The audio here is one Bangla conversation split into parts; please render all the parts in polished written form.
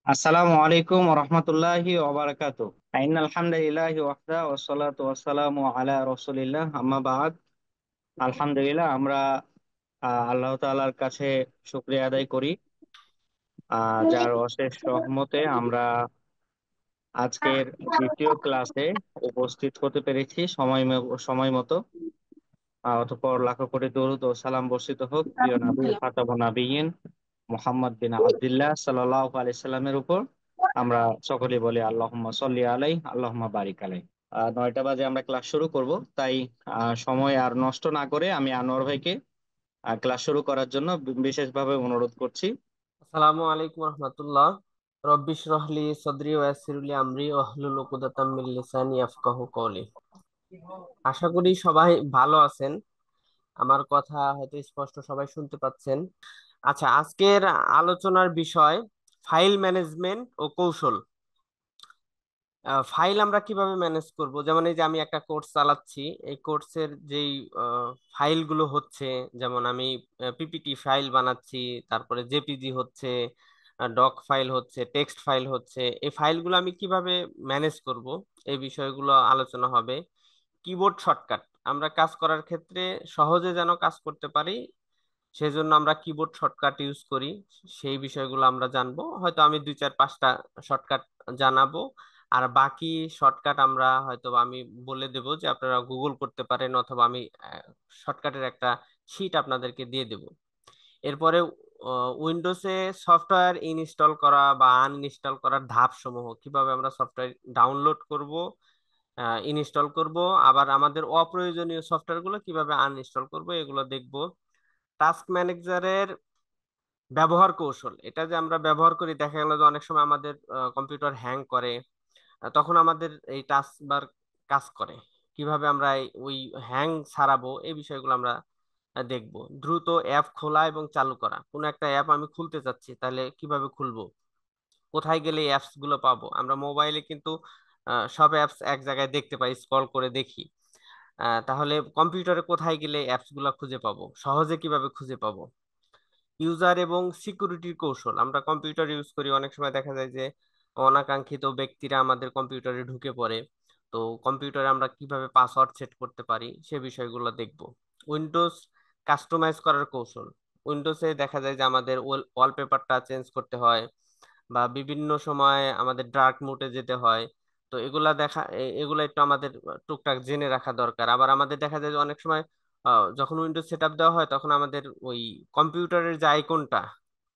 আসসালামু আলাইকুম রহমতুল্লাহি ওবারাকাতু। ইন্নাল হামদুলিল্লাহি ওয়াহদা ওয়াসসালাতু ওয়াসসালামু আলা রাসূলিল্লাহ আম্মা বাদ। আলহামদুলিল্লাহ, আমরা আল্লাহ তাআলার কাছে শুকরিয়া আদায় করি, যার অশেষ রহমতে আমরা আজকের দ্বিতীয় ক্লাসে উপস্থিত হতে পেরেছি সময় মতো। অতঃপর লাখো কোটি দরুদ ও সালাম বর্ষিত হোক প্রিয় নবী খাতাবুন নবিয়্যিন মুহাম্মদ বিন আব্দুল্লাহ সাল্লাল্লাহু আলাইহি সাল্লামের উপর। আমরা সকলে বলি আল্লাহুম্মা সাল্লি আলাইহি আল্লাহুম্মা বারিক আলাইহি। 9টা বাজে আমরা ক্লাস শুরু করব, তাই সময় আর নষ্ট না করে আমি আনোয়ার ভাইকে ক্লাস শুরু করার জন্য বিশেষভাবে অনুরোধ করছি। আসসালামু আলাইকুম রহমতুল্লাহ। রব্বিশ রহলি সদরি ওয়াসিরলি আমরি ওয়াহলুল উকদাতাম মিন লিসানি ইয়াফকাহু কওলি। আশা করি সবাই ভালো আছেন। আমার কথা হয়তো স্পষ্ট সবাই শুনতে পাচ্ছেন। আচ্ছা, আজকের আলোচনার বিষয় ফাইল ম্যানেজমেন্ট ও কৌশল। ফাইল আমরা কিভাবে ম্যানেজ করব, যেমন এই যে আমি একটা কোর্স চালাচ্ছি, এই কোর্সের যেই ফাইলগুলো হচ্ছে, যেমন আমি পিপিটি ফাইল বানাচ্ছি, তারপরে জেপিজি হচ্ছে, ডক ফাইল হচ্ছে, টেক্সট ফাইল হচ্ছে, এই ফাইলগুলো আমি কিভাবে ম্যানেজ করব, এই বিষয়গুলো আলোচনা হবে। কিবোর্ড শর্টকাট আমরা কাজ করার ক্ষেত্রে সহজে যেন কাজ করতে পারি, সেজন্য আমরা কিবোর্ড শর্টকাট ইউজ করি, সেই বিষয়গুলো আমরা জানবো। হয়তো আমি 2 4 5টা শর্টকাট জানাবো, আর বাকি শর্টকাট আমরা হয়তো আমি বলে দেবো যে আপনারা গুগল করতে পারেন, অথবা আমি শর্টকাটের একটা শিট আপনাদেরকে দিয়ে দেব। এরপরে উইন্ডোজে সফটওয়্যার ইনস্টল করা বা আনইনস্টল করার ধাপ সমূহ, কিভাবে আমরা সফটওয়্যার ডাউনলোড করব, ইনস্টল করব, আবার আমাদের অপ্রয়োজনীয় সফটওয়্যার গুলো কিভাবে আনইনস্টল করব, এগুলো দেখব। টাস্ক ম্যানেজারের ব্যবহার কৌশল, এটা যে আমরা ব্যবহার করি, দেখা গেল যে অনেক সময় আমাদের কম্পিউটার হ্যাং করে, তখন আমাদের এই টাস্ক বার কাজ করে, কিভাবে আমরা ওই হ্যাং ছাড়াবো, এই বিষয়গুলো আমরা দেখব। দ্রুত অ্যাপ খোলা এবং চালু করা, কোনো একটা অ্যাপ আমি খুলতে চাচ্ছি, তাহলে কিভাবে খুলবো, কোথায় গেলে অ্যাপস গুলো পাবো। আমরা মোবাইলে কিন্তু সব অ্যাপস এক জায়গায় দেখতে পাই, স্ক্রল করে দেখি। তাহলে কম্পিউটারে কোথায় গেলে অ্যাপস গুলো খুঁজে পাবো, সহজে কিভাবে খুঁজে পাবো। ইউজার এবং সিকিউরিটির কৌশল, আমরা কম্পিউটার ইউজ করি, অনেক সময় দেখা যায় যে অনাকাঙ্ক্ষিত ব্যক্তিরা আমাদের কম্পিউটারে ঢুকে পড়ে, তো কম্পিউটারে আমরা কিভাবে পাসওয়ার্ড সেট করতে পারি, সে বিষয়গুলো দেখব। উইন্ডোজ কাস্টমাইজ করার কৌশল, উইন্ডোজে দেখা যায় যে আমাদের ওয়ালপেপারটা চেঞ্জ করতে হয়, বা বিভিন্ন সময় আমাদের ডার্ক মোডে যেতে হয়, তো এগুলা একটু আমাদের টুকটাক জেনে রাখা দরকার। আবার আমাদের দেখা যায় যে অনেক সময় যখন উইন্ডোজ সেটআপ দেওয়া হয়, তখন আমাদের ওই কম্পিউটারের যে আইকনটা,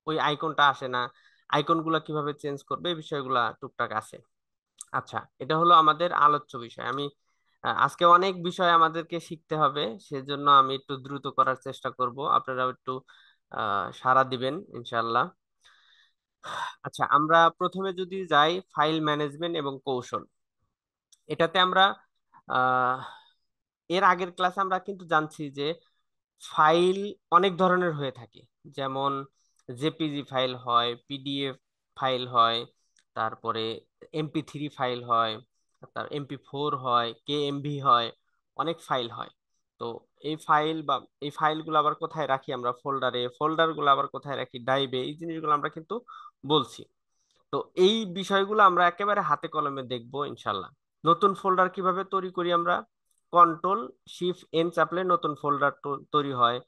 ওই আইকনটা আসে না, আইকন গুলা কিভাবে চেঞ্জ করবে, এই বিষয়গুলা টুকটাক আছে। আচ্ছা, এটা হলো আমাদের আলোচ্য বিষয়। আমি আজকে অনেক বিষয় আমাদেরকে শিখতে হবে, সেজন্য আমি একটু দ্রুত করার চেষ্টা করব, আপনারাও একটু সাড়া দিবেন ইনশাল্লাহ। আচ্ছা, আমরা প্রথমে যদি যাই ফাইল ম্যানেজমেন্ট এবং কৌশল, এটাতে আমরা আহ এর আগের ক্লাসে আমরা কিন্তু জানছি যে ফাইল অনেক ধরনের হয়ে থাকে, যেমন জেপিজি ফাইল হয়, পিডিএফ ফাইল হয়, তারপরে এমপি3 ফাইল হয়, তার এমপি4 হয়, কেএমভি হয়, অনেক ফাইল হয়। তো এই ফাইলগুলো আবার কোথায় রাখি আমরা, ফোল্ডারে, ফোল্ডারগুলো আবার কোথায় রাখি, ড্রাইভে, এই জিনিসগুলো আমরা কিন্তু বলছি। তো এই বিষয়গুলো আমরা একেবারে হাতে কলমে দেখবো ইনশাল্লাহ। নতুন ফোল্ডার কিভাবে তৈরি করি আমরা, কন্ট্রোল শিফট এন চাপলে নতুন ফোল্ডার তৈরি হয়।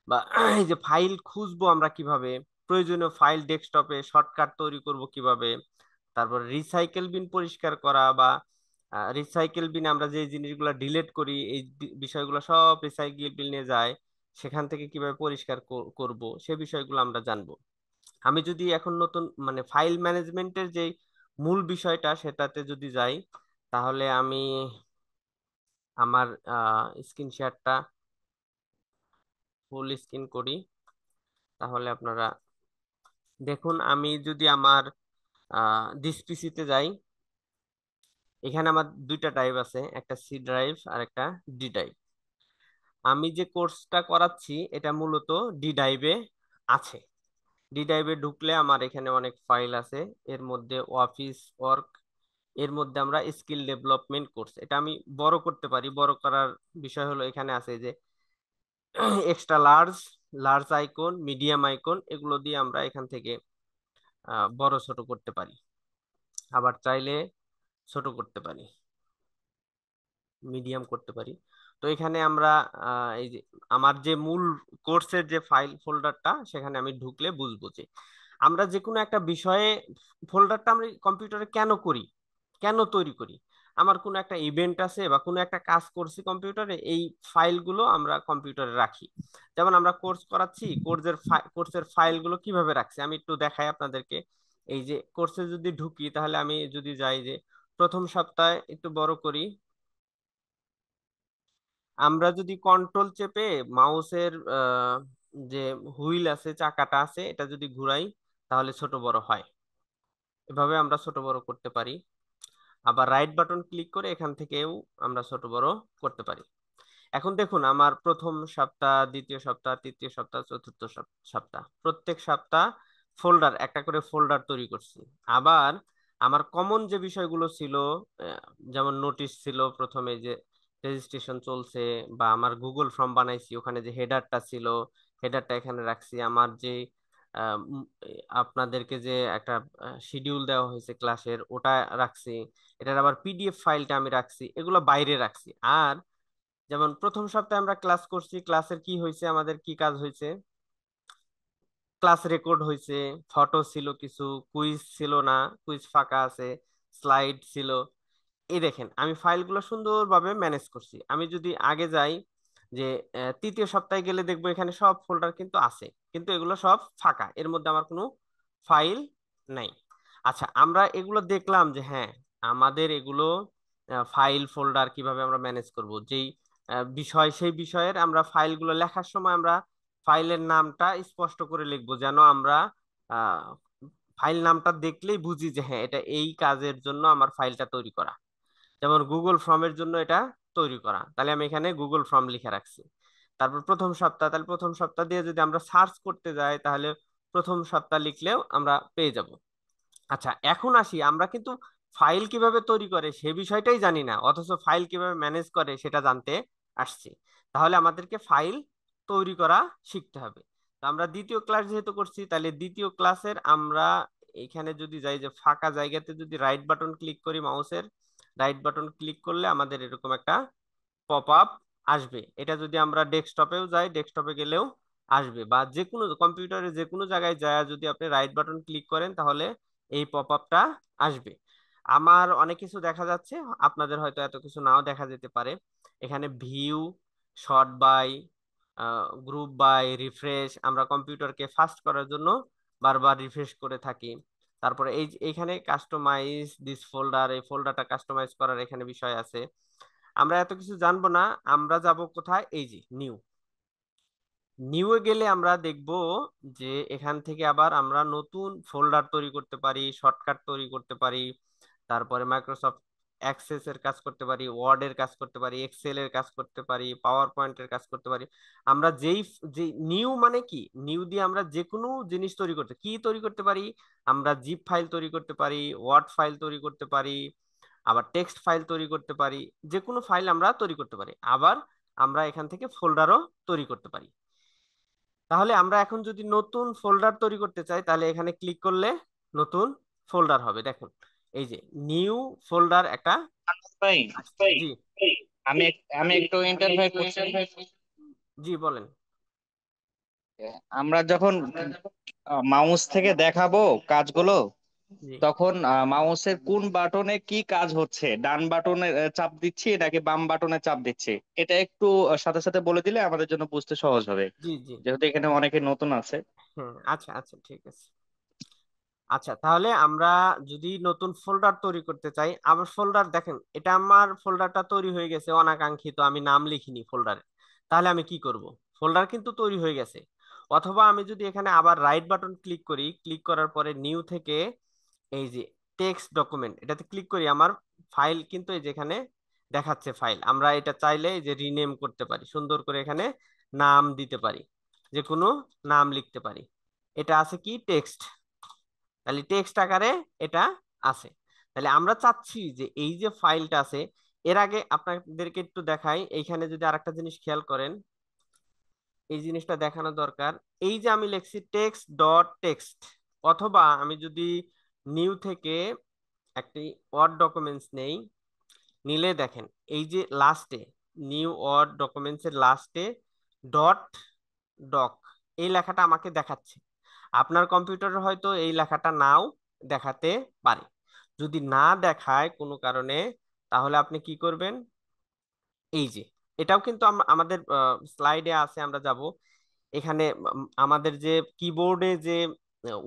বা এই যে ফাইল খুঁজবো আমরা কিভাবে, প্রয়োজনীয় ফাইল ডেস্কটপে শর্টকাট তৈরি করব কিভাবে, তারপর রিসাইকেল বিন পরিষ্কার করা, বা রিসাইকেল বিন আমরা যে জিনিসগুলো ডিলিট করি, এই বিষয়গুলো সব রিসাইকেল বিনে যায়, সেখান থেকে কিভাবে পরিষ্কার করব, সে বিষয়গুলো আমরা জানবো। আমি যদি এখন নতুন মানে ফাইল ম্যানেজমেন্টের যে মূল বিষয়টা সেটাতে যদি যাই, তাহলে আমি আমার স্ক্রিন শেয়ারটা ফুল স্ক্রিন করি, তাহলে আপনারা দেখুন। আমি যদি আমার দিস পিসিতে যাই, এখানে আমার 2টা ড্রাইভ আছে, একটা সি ড্রাইভ আর একটা ডি ড্রাইভ। আমি যে কোর্সটা করাচ্ছি এটা মূলত ডি ড্রাইভে আছে। ডি ড্রাইভে ঢুকলে আমার এখানে অনেক ফাইল আছে, এর মধ্যে অফিস ওয়ার্ক, এর মধ্যে আমরা স্কিল ডেভেলপমেন্ট কোর্স, এটা আমি বড় করতে পারি। বড় করার বিষয় হলো এখানে আছে যে extra large, large icon, medium icon, এগুলো দিয়ে আমরা এখান থেকে বড় ছোট করতে পারি, আবার চাইলে ছোট করতে পারি, মিডিয়াম করতে পারি। তো এখানে আমরা এই যে আমার যে মূল কোর্সের যে ফাইল ফোল্ডারটা, সেখানে আমি ঢুকলে বুঝবো যে আমরা যে কোনো একটা বিষয়ে ফোল্ডারটা আমরা কম্পিউটারে কেন করি, কেন তৈরি করি। আমার কোনো একটা ইভেন্ট আছে বা কোনো একটা কাজ করছি কম্পিউটারে, এই ফাইলগুলো আমরা কম্পিউটারে রাখি। যেমন আমরা কোর্স করাচ্ছি, কোর্সের ফাইলগুলো কিভাবে রাখছি আমি একটু দেখাই আপনাদেরকে। এই যে কোর্সে যদি ঢুকি, তাহলে আমি যদি যাই যে প্রথম সপ্তাহে একটু বড় করি, আমরা যদি কন্ট্রোল চেপে মাউসের যে হুইল আছে, চাকাটা আছে, এটা যদি ঘুরাই তাহলে ছোট বড় হয়। এভাবে আমরা ছোট বড় করতে পারি। আবার রাইট বাটন ক্লিক করে এখান থেকেও আমরা ছোট বড় করতে পারি। এখন দেখুন, আমার প্রথম সপ্তাহ, দ্বিতীয় সপ্তাহ, তৃতীয় সপ্তাহ, চতুর্থ সপ্তাহ, প্রত্যেক সপ্তাহ ফোল্ডার, একটা করে ফোল্ডার তৈরি করছি। আবার আমার কমন যে বিষয়গুলো ছিল, যেমন নোটিশ ছিল প্রথমে যে রেজিস্ট্রেশন চলছে, বা আমার গুগল ফর্ম বানাইছি, ওখানে যে হেডারটা ছিল, হেডারটা এখানে রাখছি। আমার যে আপনাদেরকে যে একটা শিডিউল দেওয়া হয়েছে ক্লাসের, ওটা রাখছি। এটার আবার পিডিএফ ফাইলটা আমি রাখছি, এগুলো বাইরে রাখছি। আর যেমন প্রথম সপ্তাহে আমরা ক্লাস করছি, ক্লাসের কি হয়েছে, আমাদের কি কাজ হয়েছে, ক্লাস রেকর্ড হয়েছে, ফটো ছিল কিছু, কুইজ ছিল না, কুইজ ফাঁকা আছে, স্লাইড ছিল। এই দেখেন আমি ফাইলগুলো সুন্দরভাবে ম্যানেজ করছি। আমি যদি আগে যাই যে তৃতীয় সপ্তাহে গেলে দেখবো এখানে সব ফোল্ডার কিন্তু আছে, কিন্তু এগুলো সব ফাঁকা, এর মধ্যে আমার কোনো ফাইল নাই। আচ্ছা, আমরা এগুলো দেখলাম যে হ্যাঁ, আমাদের এগুলো ফাইল ফোল্ডার কিভাবে আমরা ম্যানেজ করব, যেই বিষয়, সেই বিষয়ের আমরা ফাইলগুলো লেখার সময় আমরা ফাইলের নামটা স্পষ্ট করে লিখবো, যেন আমরা ফাইল নামটা দেখলেই বুঝি যে হ্যাঁ, এটা এই কাজের জন্য আমার ফাইলটা তৈরি করা। যেমন গুগল ফর্মের জন্য এটা তৈরি করা, তাহলে আমি এখানে গুগল ফর্ম লিখে রাখছি। তারপর প্রথম সপ্তাহ, তাহলে প্রথম সপ্তাহ দিয়ে যদি আমরা সার্চ করতে যাই, তাহলে প্রথম সপ্তাহ লিখলেও আমরা পেয়ে যাব। আচ্ছা, এখন আসি, আমরা কিন্তু ফাইল কিভাবে তৈরি করে সে বিষয়টাই জানি না, অথচ ফাইল কিভাবে ম্যানেজ করে সেটা জানতে আসছি। তাহলে আমাদেরকে ফাইল তৈরি করা শিখতে হবে। তো আমরা দ্বিতীয় ক্লাস যেহেতু করছি, তাহলে দ্বিতীয় ক্লাসের আমরা এখানে যদি যাই, যে ফাঁকা জায়গাতে যদি রাইট বাটন ক্লিক করি, মাউসের রাইট বাটন ক্লিক করলে আমাদের এরকম একটা পপ আপ আসবে। এটা যদি আমরা ডেস্কটপেও যাই, ডেস্কটপে গেলেও আসবে, বা যে কোনো কম্পিউটারে যে কোনো জায়গায় যায় যদি আপনি রাইট বাটন ক্লিক করেন, তাহলে এই পপ আপটা আসবে। আমার অনেক কিছু দেখা যাচ্ছে, আপনাদের হয়তো এত কিছু নাও দেখা যেতে পারে। এখানে view, sort by, group by, refresh, আমরা কম্পিউটারকে ফাস্ট করার জন্য বারবার রিফ্রেশ করে থাকি। তারপরে এইখানে কাস্টমাইজ দিস ফোল্ডার, এই ফোল্ডারটা কাস্টমাইজ করার এখানে বিষয় আছে। আমরা এত কিছু জানবো না, আমরা যাব কোথায়, এই যে নিউ, নিউয়ে গেলে আমরা দেখব যে এখান থেকে আবার আমরা নতুন ফোল্ডার তৈরি করতে পারি, শর্টকাট তৈরি করতে পারি, তারপরে মাইক্রোসফট অ্যাক্সেস এর কাজ করতে পারি, ওয়ার্ড এর কাজ করতে পারি, এক্সেল এর কাজ করতে পারি, পাওয়ার পয়েন্টের কাজ করতে পারি। আমরা যে নিউ মানে কি, নিউ দিয়ে আমরা যে কোনো জিনিস তৈরি করতে পারি। আমরা জিপ ফাইল তৈরি করতে পারি, ওয়ার্ড ফাইল তৈরি করতে পারি, আবার টেক্সট ফাইল তৈরি করতে পারি। যে কোনো ফাইল আমরা তৈরি করতে পারি। আবার আমরা এখান থেকে ফোল্ডারও তৈরি করতে পারি। তাহলে আমরা এখন যদি নতুন ফোল্ডার তৈরি করতে চাই, তাহলে এখানে ক্লিক করলে নতুন ফোল্ডার হবে। দেখুন, এই যে নিউ ফোল্ডার একটা ভাই, আসছে। জি, আমি আমি একটু ইন্টারভিউ করছি। জি বলেন। আমরা যখন মাউস থেকে দেখাবো কাজগুলো, জি তখন মাউসের কোন বাটনে কি কাজ হচ্ছে, ডান বাটনে চাপ দিচ্ছি নাকি বাম বাটনে চাপ দিচ্ছি, এটা একটু সাথে সাথে বলে দিলে আমাদের জন্য বুঝতে সহজ হবে, জি জি। যেহেতু এখানে অনেকে নতুন আছে। হ্যাঁ, আচ্ছা আচ্ছা, ঠিক আছে। আচ্ছা, তাহলে আমরা যদি নতুন ফোল্ডার তৈরি করতে চাই, আবার ফোল্ডার দেখেন, এটা আমার ফোল্ডারটা তৈরি হয়ে গেছে অনাকাঙ্ক্ষিত, আমি নাম লিখিনি ফোল্ডারে। তাহলে আমি কি করব, ফোল্ডার কিন্তু তৈরি হয়ে গেছে। অথবা আমি যদি এখানে আবার রাইট বাটন ক্লিক করি, ক্লিক করার পরে নিউ থেকে এই যে টেক্সট ডকুমেন্ট, এটাতে ক্লিক করি, আমার ফাইল কিন্তু এই যেখানে দেখাচ্ছে ফাইল। আমরা এটা চাইলে এই যে রিনেম করতে পারি, সুন্দর করে এখানে নাম দিতে পারি, যে কোনো নাম লিখতে পারি। এটা আছে কি, টেক্সট, তাহলে টেক্সট আকারে এটা আছে। তাহলে আমরা চাচ্ছি যে এই যে ফাইলটা আছে, এর আগে আপনাদেরকে একটু দেখাই, এইখানে যদি আরেকটা জিনিস খেয়াল করেন, এই জিনিসটা দেখানো দরকার। এই যে আমি লিখছি টেক্সট ডট টেক্সট, অথবা আমি যদি নিউ থেকে একটি ওয়ার্ড ডকুমেন্টস নেই, নিলে দেখেন এই যে লাস্টে নিউ ওয়ার্ড ডকুমেন্টস এর লাস্টে ডট ডক এই লেখাটা আমাকে দেখাচ্ছে। আপনার কম্পিউটারে হয়তো এই লেখাটা নাও দেখাতে পারে। যদি না দেখায় কোনো কারণে, তাহলে আপনি কি করবেন, এই যে এটাও কিন্তু আমাদের স্লাইডে আছে, আমরা যাব এখানে। আমাদের যে কিবোর্ডে যে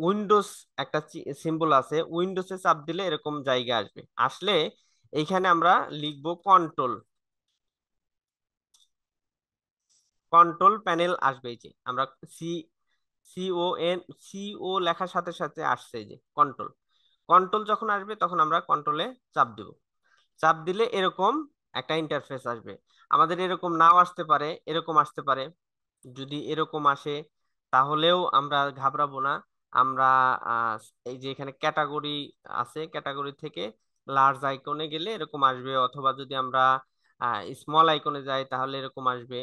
উইন্ডোজ একটা সিম্বল আছে, উইন্ডোজে চাপ দিলে এরকম জায়গা আসবে, আসলে এইখানে আমরা লিখবো কন্ট্রোল, কন্ট্রোল প্যানেল আসবে। এই যে আমরা সি সিও লেখার সাথে সাথে আসছে এই যে কন্ট্রোল। কন্ট্রোল যখন আসবে তখন আমরা কন্ট্রোলে চাপ দিব। চাপ দিলে এরকম একটা ইন্টারফেস আসবে। আমাদের এরকম নাও আসতে পারে, এরকম আসতে পারে। যদি এরকম আসে তাহলেও আমরা ঘাবড়াবো না। আমরা আহ, এই যে এখানে ক্যাটাগরি আছে, ক্যাটাগরি থেকে লার্জ আইকনে গেলে এরকম আসবে, অথবা যদি আমরা স্মল আইকনে যাই তাহলে এরকম আসবে।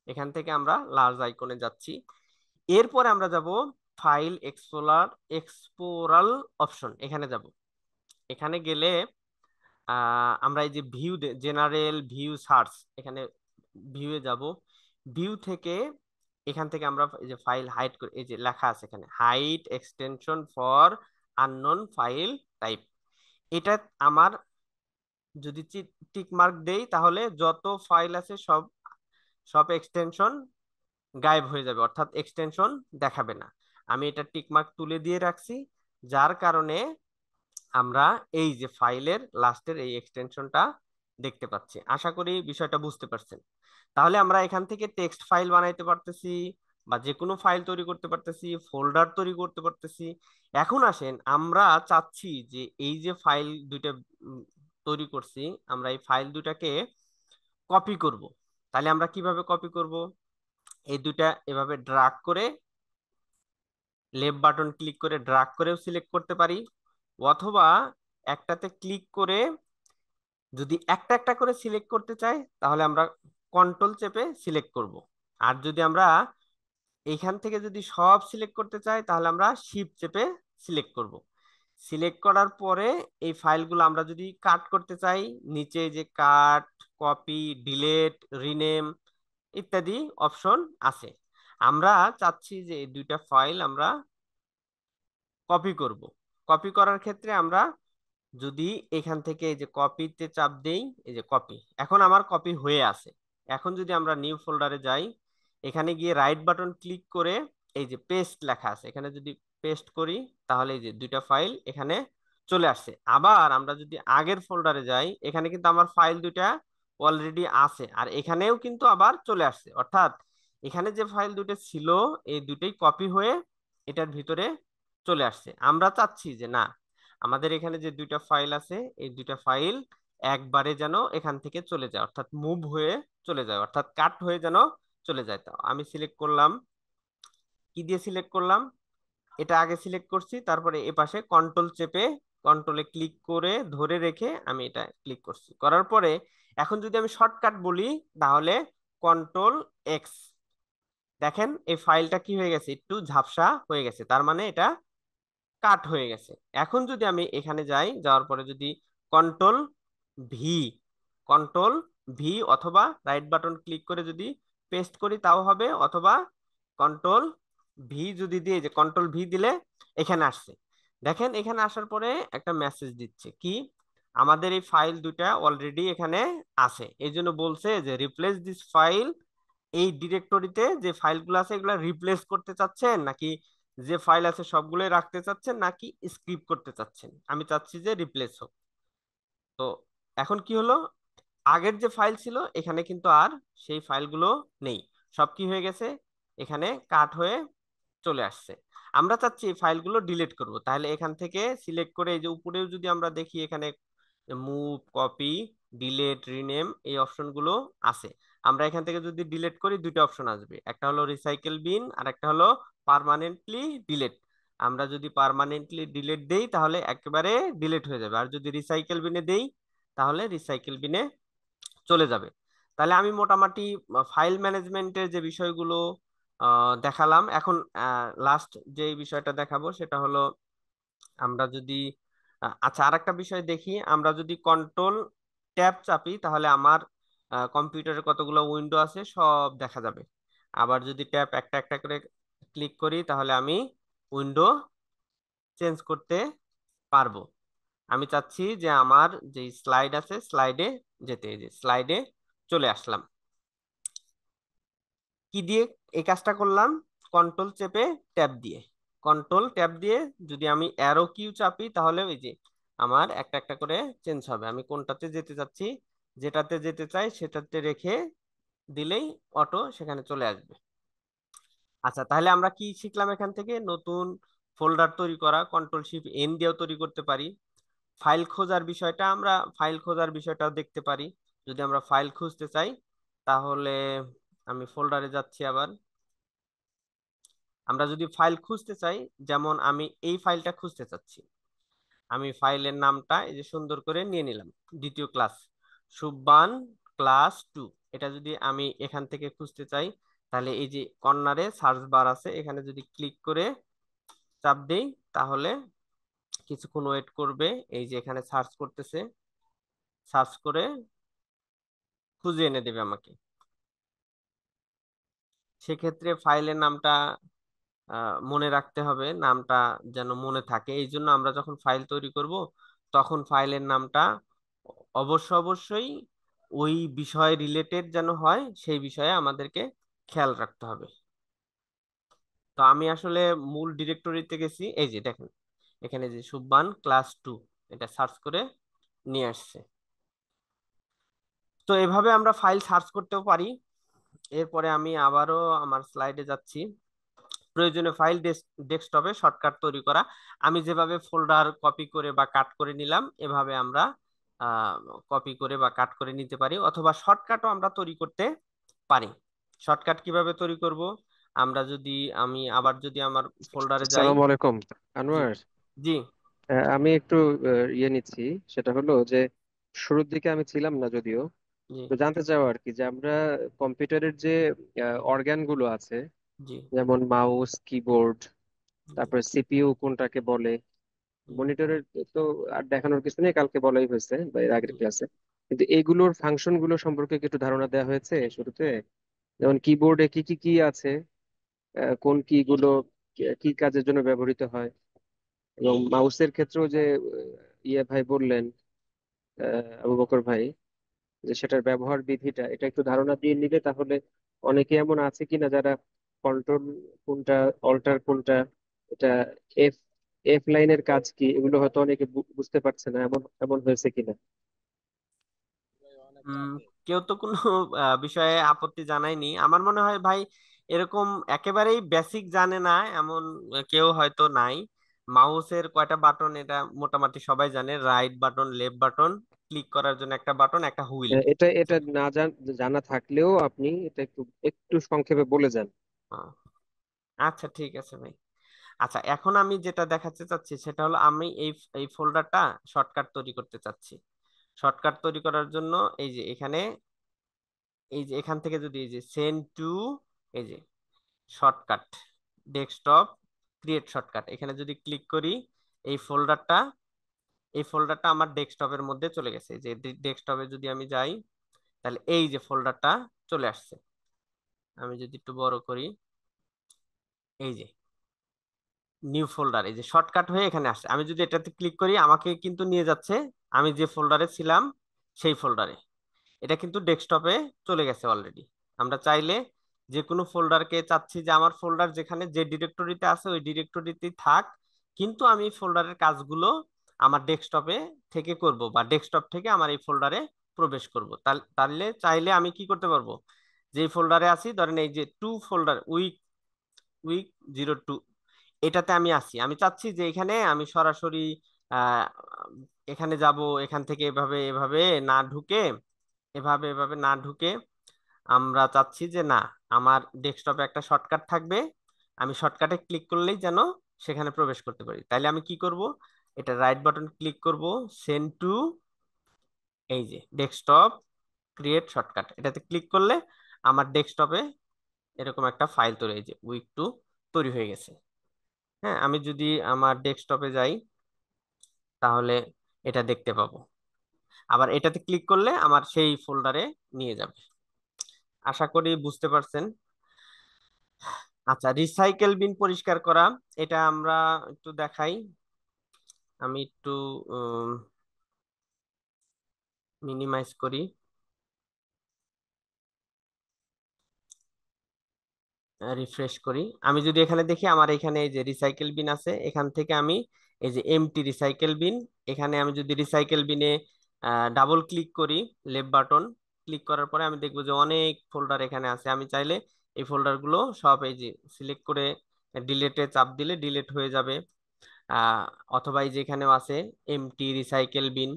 এখান থেকে আমরা লার্জ আইকনে যাচ্ছি। এরপরে আমরা যাব ফাইল এক্সপ্লোরার অপশন, এখানে যাব। এখানে গেলে আমরা এই যে ভিউ, জেনারেল ভিউ সার্চ, এখানে ভিউয়ে যাব। ভিউ থেকে এখান থেকে আমরা এই যে ফাইল হাইড করে, এই যে লেখা আছে এখানে hide extension for unknown file type. এটা আমার যদি টিক মার্ক দেই তাহলে যত ফাইল আছে সব সব এক্সটেনশন গায়েব হয়ে যাবে, অর্থাৎ এক্সটেনশন দেখাবে না। আমি এটা টিক মার্ক তুলে দিয়ে রাখছি, যার কারণে আমরা এই যে ফাইলের লাস্টের এই এক্সটেনশনটা দেখতে পাচ্ছি। আশা করি বিষয়টা বুঝতে পারছেন। তাহলে আমরা এখান থেকে টেক্সট ফাইল বানাইতে পারতেছি, বা যে কোনো ফাইল তৈরি করতে পারতেছি, ফোল্ডার তৈরি করতে পারতেছি। এখন আসেন, আমরা চাচ্ছি যে এই যে ফাইল দুইটা উম, তৈরি করছি, আমরা এই ফাইল দুটাকে কপি করব। তাহলে আমরা কিভাবে কপি করব? এই দুটা এভাবে ড্রাগ করে, লেফট বাটন ক্লিক করে ড্রাগ করেও সিলেক্ট করতে পারি, অথবা একটাতে ক্লিক করে যদি একটা একটা করে সিলেক্ট করতে চাই তাহলে আমরা কন্ট্রোল চেপে সিলেক্ট করব। আর যদি আমরা এইখান থেকে যদি সব সিলেক্ট করতে চাই তাহলে আমরা শিফট চেপে সিলেক্ট করব। সিলেক্ট করার পরে এই ফাইলগুলো আমরা যদি কাট করতে চাই, নিচে যে কাট, কপি, ডিলেট, রিনেম ইত্যাদি অপশন আছে। আমরা চাচ্ছি যে এই দুইটা ফাইল আমরা কপি করব। কপি করার ক্ষেত্রে আমরা যদি এখান থেকে এই যে কপিতে চাপ দেই, এই যে কপি, এখন আমার কপি হয়ে আছে। এখন যদি আমরা নিউ ফোল্ডারে যাই, এখানে গিয়ে রাইট বাটন ক্লিক করে এই যে পেস্ট লেখা আছে, এখানে যদি পেস্ট করি তাহলে এই যে দুইটা ফাইল এখানে চলে আসছে। আবার আমরা যদি আগের ফোল্ডারে যাই, এখানে কিন্তু আমার ফাইল দুইটা অলরেডি আছে, আর এখানেও কিন্তু আবার চলে আসছে, অর্থাৎ এখানে যে ফাইল দুটো ছিল এই দুটোই কপি হয়ে এটার ভিতরে চলে আসছে। আমরা চাচ্ছি যে না, আমাদের এখানে যে দুইটা ফাইল আছে এই দুইটা ফাইল একবারে যেন এখান থেকে চলে যায়, অর্থাৎ মুভ হয়ে চলে যায়, অর্থাৎ কাট হয়ে যেন চলে যায়। তো আমি সিলেক্ট করলাম, কি দিয়ে সিলেক্ট করলাম, এটা আগে সিলেক্ট করছি, তারপরে এ পাশে কন্ট্রোল চেপে কন্ট্রোলে ক্লিক করে ধরে রেখে আমি এটা ক্লিক করছি। করার পরে এখন যদি আমি শর্টকাট বলি তাহলে কন্ট্রোল এক্স, দেখেন এই ফাইলটা কি হয়ে গেছে, একটু ঝাপসা হয়ে গেছে, তার মানে এটা কাট হয়ে গেছে। এখন যদি আমি এখানে যাই, যাওয়ার পরে যদি কন্ট্রোল ভি, কন্ট্রোল ভি অথবা রাইট বাটন ক্লিক করে যদি পেস্ট করি তাও হবে, অথবা কন্ট্রোল ভি যদি দিয়ে, যে কন্ট্রোল ভি দিলে এখানে আসছে। দেখেন এখানে আসার পরে একটা মেসেজ দিচ্ছে কি, আমাদের এই ফাইল দুটা অলরেডি এখানে আছে, এই জন্য বলছে যে রিপ্লেস দিস ফাইল, এই ডিরেক্টরিতে যে ফাইলগুলো আছে এগুলো রিপ্লেস করতে চাচ্ছেন নাকি যে ফাইল আছে সবগুলোই রাখতে চাচ্ছেন, নাকি স্কিপ করতে চাচ্ছেন। আমি চাচ্ছি যে রিপ্লেস হোক। তো এখন কি হলো, আগের যে ফাইল ছিল এখানে কিন্তু আর সেই ফাইলগুলো নেই, সব কি হয়ে গেছে, এখানে কাট হয়ে চলে আসছে। আমরা চাচ্ছি এই ফাইলগুলো ডিলিট করব, তাহলে এখান থেকে সিলেক্ট করে এই যে উপরেও যদি আমরা দেখি এখানে মুভ, কপি, ডিলিট, রিনেম এই অপশনগুলো আছে। আমরা এখান থেকে যদি ডিলিট করি দুইটা অপশন আসবে, একটা হলো রিসাইকেল বিন আর একটা হলো পার্মানেন্টলি ডিলিট। আমরা যদি পার্মানেন্টলি ডিলিট দেই তাহলে একেবারে ডিলিট হয়ে যাবে, আর যদি রিসাইকেল বিনে দেই তাহলে রিসাইকেল বিনে চলে যাবে। তাহলে আমি মোটামুটি ফাইল ম্যানেজমেন্টের যে বিষয়গুলো, দেখালাম। এখন লাস্ট যে বিষয়টা দেখাবো সেটা হলো, আমরা যদি আচ্ছা আরেকটা বিষয় দেখি, আমরা যদি কন্ট্রোল ট্যাব চাপি তাহলে আমার কম্পিউটারে কতগুলো উইন্ডো আছে সব দেখা যাবে। আবার যদি ট্যাব একটা একটা করে ক্লিক করি তাহলে আমি উইন্ডো চেঞ্জ করতে পারবো। আমি চাচ্ছি যে আমার যে স্লাইড আছে স্লাইডে যেতে, এই যে স্লাইডে চলে আসলাম। কি দিয়ে এই কাজটা করলাম? কন্ট্রোল চেপে ট্যাব দিয়ে। কন্ট্রোল ট্যাব দিয়ে যদি আমি অ্যারো কিউ চাপি তাহলে ওই যে আমার একটা একটা করে চেঞ্জ হবে। আমি কোনটাতে যেতে চাচ্ছি, যেটাতে যেতে চাই সেটাতে রেখে দিলেই অটো সেখানে চলে আসবে। আচ্ছা, তাহলে আমরা কি শিখলাম এখান থেকে? নতুন ফোল্ডার তৈরি করা, কন্ট্রোল শিফট এন দিয়েও তৈরি করতে পারি। ফাইল খোঁজার বিষয়টা, আমরা ফাইল খোঁজার বিষয়টাও দেখতে পারি। যদি আমরা ফাইল খুঁজতে চাই তাহলে আমি ফোল্ডারে যাচ্ছি আবার। আমরা যদি ফাইল খুঁজতে চাই, যেমন আমি এই ফাইলটা খুঁজতে চাচ্ছি, আমি ফাইলের নামটা এই যে সুন্দর করে নিয়ে নিলাম, দ্বিতীয় ক্লাস সুব্বান ক্লাস 2। এটা যদি আমি এখান থেকে খুঁজতে চাই তাহলে এই যে কর্নারে সার্চ বার আছে, এখানে যদি ক্লিক করে চাপ দেই তাহলে কিছুক্ষণ ওয়েট করবে। এই যে এখানে সার্চ করতেছে, সার্চ করে খুঁজে এনে দেবে আমাকে। সেক্ষেত্রে ফাইলের নামটা মনে রাখতে হবে, নামটা যেন মনে থাকে। এই জন্য আমরা যখন ফাইল তৈরি করব তখন ফাইলের নামটা অবশ্যই ওই বিষয় রিলেটেড যেন হয়, সেই বিষয়ে আমাদেরকে খেয়াল রাখতে হবে। তো আমি আসলে মূল ডিরেক্টরিতে গেছি, এই যে দেখেন এখানে যে সুব্বান ক্লাস 2 এটা সার্চ করে নিয়ে আসছে। তো এভাবে আমরা ফাইল সার্চ করতেও পারি। এরপরে আমি আবারও আমার স্লাইডে যাচ্ছি। প্রয়োজনীয় ফাইল ডেস্কটপে শর্টকাট তৈরি করা। আমি যেভাবে ফোল্ডার কপি করে বা কাট করে নিলাম, এভাবে আমরা কপি করে বা কাট করে নিতে পারি, অথবা শর্টকাটও আমরা তৈরি করতে পারি। শর্টকাট কিভাবে তৈরি করব? আমরা যদি, আমি আবার যদি আমার ফোল্ডারে যাই। আসসালামু আলাইকুম জি, আনোয়ার। জি, আমি একটু ইয়ে নিচ্ছি। সেটা হলো যে শুরুর দিকে আমি ছিলাম না যদিও, জি, তো জানতে চাওয়া আর কি যে আমরা কম্পিউটারের যে অর্গান গুলো আছে, জি, যেমন মাউস, কিবোর্ড, জি, তারপরে সিপিইউ কোনটাকে বলে, জি। মনিটরের তো আর দেখানোর কিছু নেই, কালকে বলাই হয়েছে বা এর আগের ক্লাসে। কিন্তু এগুলোর ফাংশন গুলো সম্পর্কে কি একটু ধারণা দেওয়া হয়েছে শুরুতে? যেমন কিবোর্ডে কি কি কি আছে, কোন কি গুলো কি কি কাজের জন্য ব্যবহৃত হয়, এবং মাউসের ক্ষেত্রেও যে ইয়ে ভাই বললেন, আবু বকর ভাই, যে সেটার ব্যবহার বিধিটা এটা একটু ধারণা দিয়ে নিলে তাহলে অনেকে এমন আছে কিনা যারা কন্ট্রোল কোনটা, অল্টার কোনটা, এটা এফ এফ লাইনের কাজ কি, এগুলো হয়তো অনেকে বুঝতে পারছে না, এমন এমন হয়েছে কিনা। উম, কেউ তো কোনো বিষয়ে আপত্তি জানায়নি আমার মনে হয় ভাই। এরকম একেবারেই বেসিক জানে না এমন কেউ হয়তো নাই। মাউসের কয়টা বাটন এটা মোটামুটি সবাই জানে, right button, left button, click করার জন্য একটা বাটন, একটা হুইল। এটা এটা না জানা থাকলেও আপনি এটা একটু একটু সংক্ষেপে বলে যান। আচ্ছা ঠিক আছে ভাই। আচ্ছা, এখন আমি যেটা দেখাতে চাচ্ছি সেটা হলো, আমি এই এই ফোল্ডারটা শর্টকাট তৈরি করতে চাচ্ছি। শর্টকাট তৈরি করার জন্য এই যে এখানে, এই যে এখান থেকে যদি এই যে সেন্ড টু, এই যে শর্টকাট ডেস্কটপ ক্রিয়েট শর্টকাট, এখানে যদি ক্লিক করি এই ফোল্ডারটা, এই ফোল্ডারটা আমার ডেস্কটপের মধ্যে চলে গেছে। যে ডেস্কটপে যদি আমি যাই তাহলে এই যে ফোল্ডারটা চলে আসছে। আমি যদি একটু বড় করি, এই যে নিউ ফোল্ডার, এই যে শর্টকাট হয়ে এখানে আসছে। আমি যদি এটাতে ক্লিক করি আমাকে কিন্তু নিয়ে যাচ্ছে আমি যে ফোল্ডারে ছিলাম সেই ফোল্ডারে। এটা কিন্তু ডেস্কটপে চলে গেছে অলরেডি। আমরা চাইলে যে কোনো ফোল্ডারকে চাচ্ছি যে আমার ফোল্ডার যেখানে যে ডিরেক্টরিতে আছে ওই ডিরেক্টরিতেই থাক, কিন্তু আমি ফোল্ডারের কাজগুলো আমার ডেস্কটপে থেকে করব, বা ডেস্কটপ থেকে আমার এই ফোল্ডারে প্রবেশ করব। তাহলে চাইলে আমি কি করতে পারবো, যে ফোল্ডারে আছি, ধরেন এই যে টু ফোল্ডার, উইক উইক 02, এটাতে আমি আছি। আমি চাচ্ছি যে এখানে আমি সরাসরি আহ এখানে যাব, এখান থেকে এভাবে এভাবে না ঢুকে, এভাবে এভাবে না ঢুকে আমরা চাচ্ছি যে না, আমার ডেস্কটপে একটা শর্টকাট থাকবে, আমি শর্টকাটে ক্লিক করলেই যেন সেখানে প্রবেশ করতে পারি। তাইলে আমি কি করব, এটা রাইট বাটন ক্লিক করব, সেন্ড টু, এই যে ডেস্কটপ ক্রিয়েট শর্টকাট, এটাতে ক্লিক করলে আমার ডেস্কটপে এরকম একটা ফাইল তৈরি হয়েছে, উইক টু তৈরি হয়ে গেছে। হ্যাঁ, আমি যদি আমার ডেস্কটপে যাই তাহলে এটা দেখতে পাবো। আবার এটাতে ক্লিক করলে আমার সেই ফোল্ডারে নিয়ে যাবে। আশা করি বুঝতে পারছেন। আচ্ছা, রিসাইকেল বিন পরিষ্কার করা, এটা আমরা একটু দেখাই। আমি একটু মিনিমাইজ করি, রিফ্রেশ করি। আমি যদি এখানে দেখি, আমার এখানে এই যে রিসাইকেল বিন আছে, এখান থেকে আমি এই যে এমটি রিসাইকেল বিন, এখানে আমি যদি রিসাইকেল বিনে ডাবল ক্লিক করি, লেফট বাটন ক্লিক করার পরে আমি দেখবো যে অনেক ফোল্ডার এখানে আছে। আমি চাইলে এই ফোল্ডার গুলো সব এই যে সিলেক্ট করে ডিলেটে চাপ দিলে ডিলেট হয়ে যাবে। আহ অথবা এই যে এখানেও আছে এমটি রিসাইকেল বিন।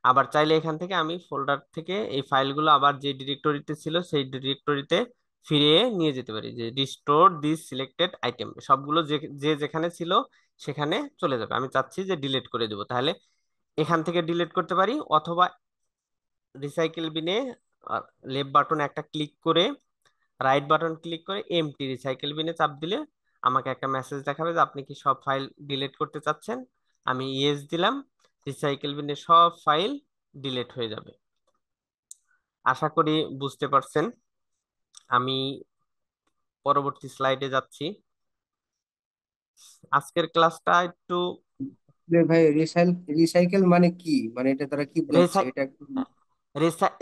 আবার চাইলে এখান থেকে আমি ফোল্ডার থেকে এই ফাইলগুলো আবার যে ডিরেক্টরিতে ছিল সেই ডিরেক্টরিতে ফিরিয়ে নিয়ে যেতে পারি, যে রিস্টোর দিস সিলেক্টেড আইটেম, সবগুলো যে যে যেখানে ছিল সেখানে চলে যাবে। আমি চাচ্ছি যে ডিলিট করে দেবো, তাহলে এখান থেকে ডিলিট করতে পারি। অথবা রিসাইকেল বিনে লেফট বাটন একটা ক্লিক করে, রাইট বাটন ক্লিক করে এমটি রিসাইকেল বিনে চাপ দিলে আমাকে একটা মেসেজ দেখাবে যে আপনি কি সব ফাইল ডিলিট করতে চাচ্ছেন। আমি ইয়েস দিলাম, রিসাইকেল বিনে সব ফাইল ডিলিট হয়ে যাবে। আশা করি বুঝতে পারছেন। আমি পরবর্তী স্লাইডে যাচ্ছি। আজকের ক্লাসটা একটু ভাই রিসাইকেল মানে কি, মানে এটা তারা কি বোঝাচ্ছে রিসাই এটা একটু।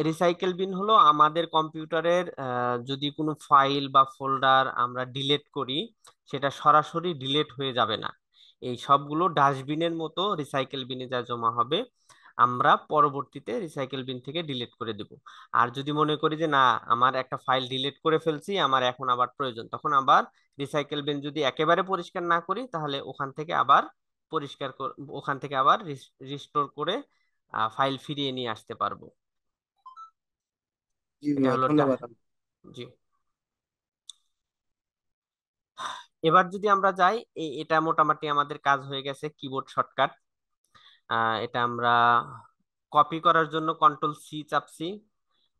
রিসাইকেল বিন হলো আমাদের কম্পিউটারের যদি কোনো ফাইল বা ফোল্ডার আমরা ডিলিট করি, সেটা সরাসরি ডিলিট হয়ে যাবে না। এই সবগুলো ডাস্টবিনের মতো রিসাইকেল বিনে যা জমা হবে, আমরা পরবর্তীতে রিসাইকেল বিন থেকে ডিলিট করে দেব। আর যদি মনে করি যে না, আমার একটা ফাইল ডিলিট করে ফেলছি, আমার এখন আবার প্রয়োজন, তখন আবার রিসাইকেল বিন যদি একেবারে পরিষ্কার না করি, তাহলে ওখান থেকে আবার ওখান থেকে আবার রিস্টোর করে ফাইল ফিরিয়ে নিয়ে আসতে পারবো। জি এটা ভাইয়া, হলো ধন্যবাদ। জি। এবার যদি আমরা যাই, এটা মোটামুটি আমাদের কাজ হয়ে গেছে, কিবোর্ড শর্টকাট। এটা আমরা কপি করার জন্য কন্ট্রোল সি চাপছি,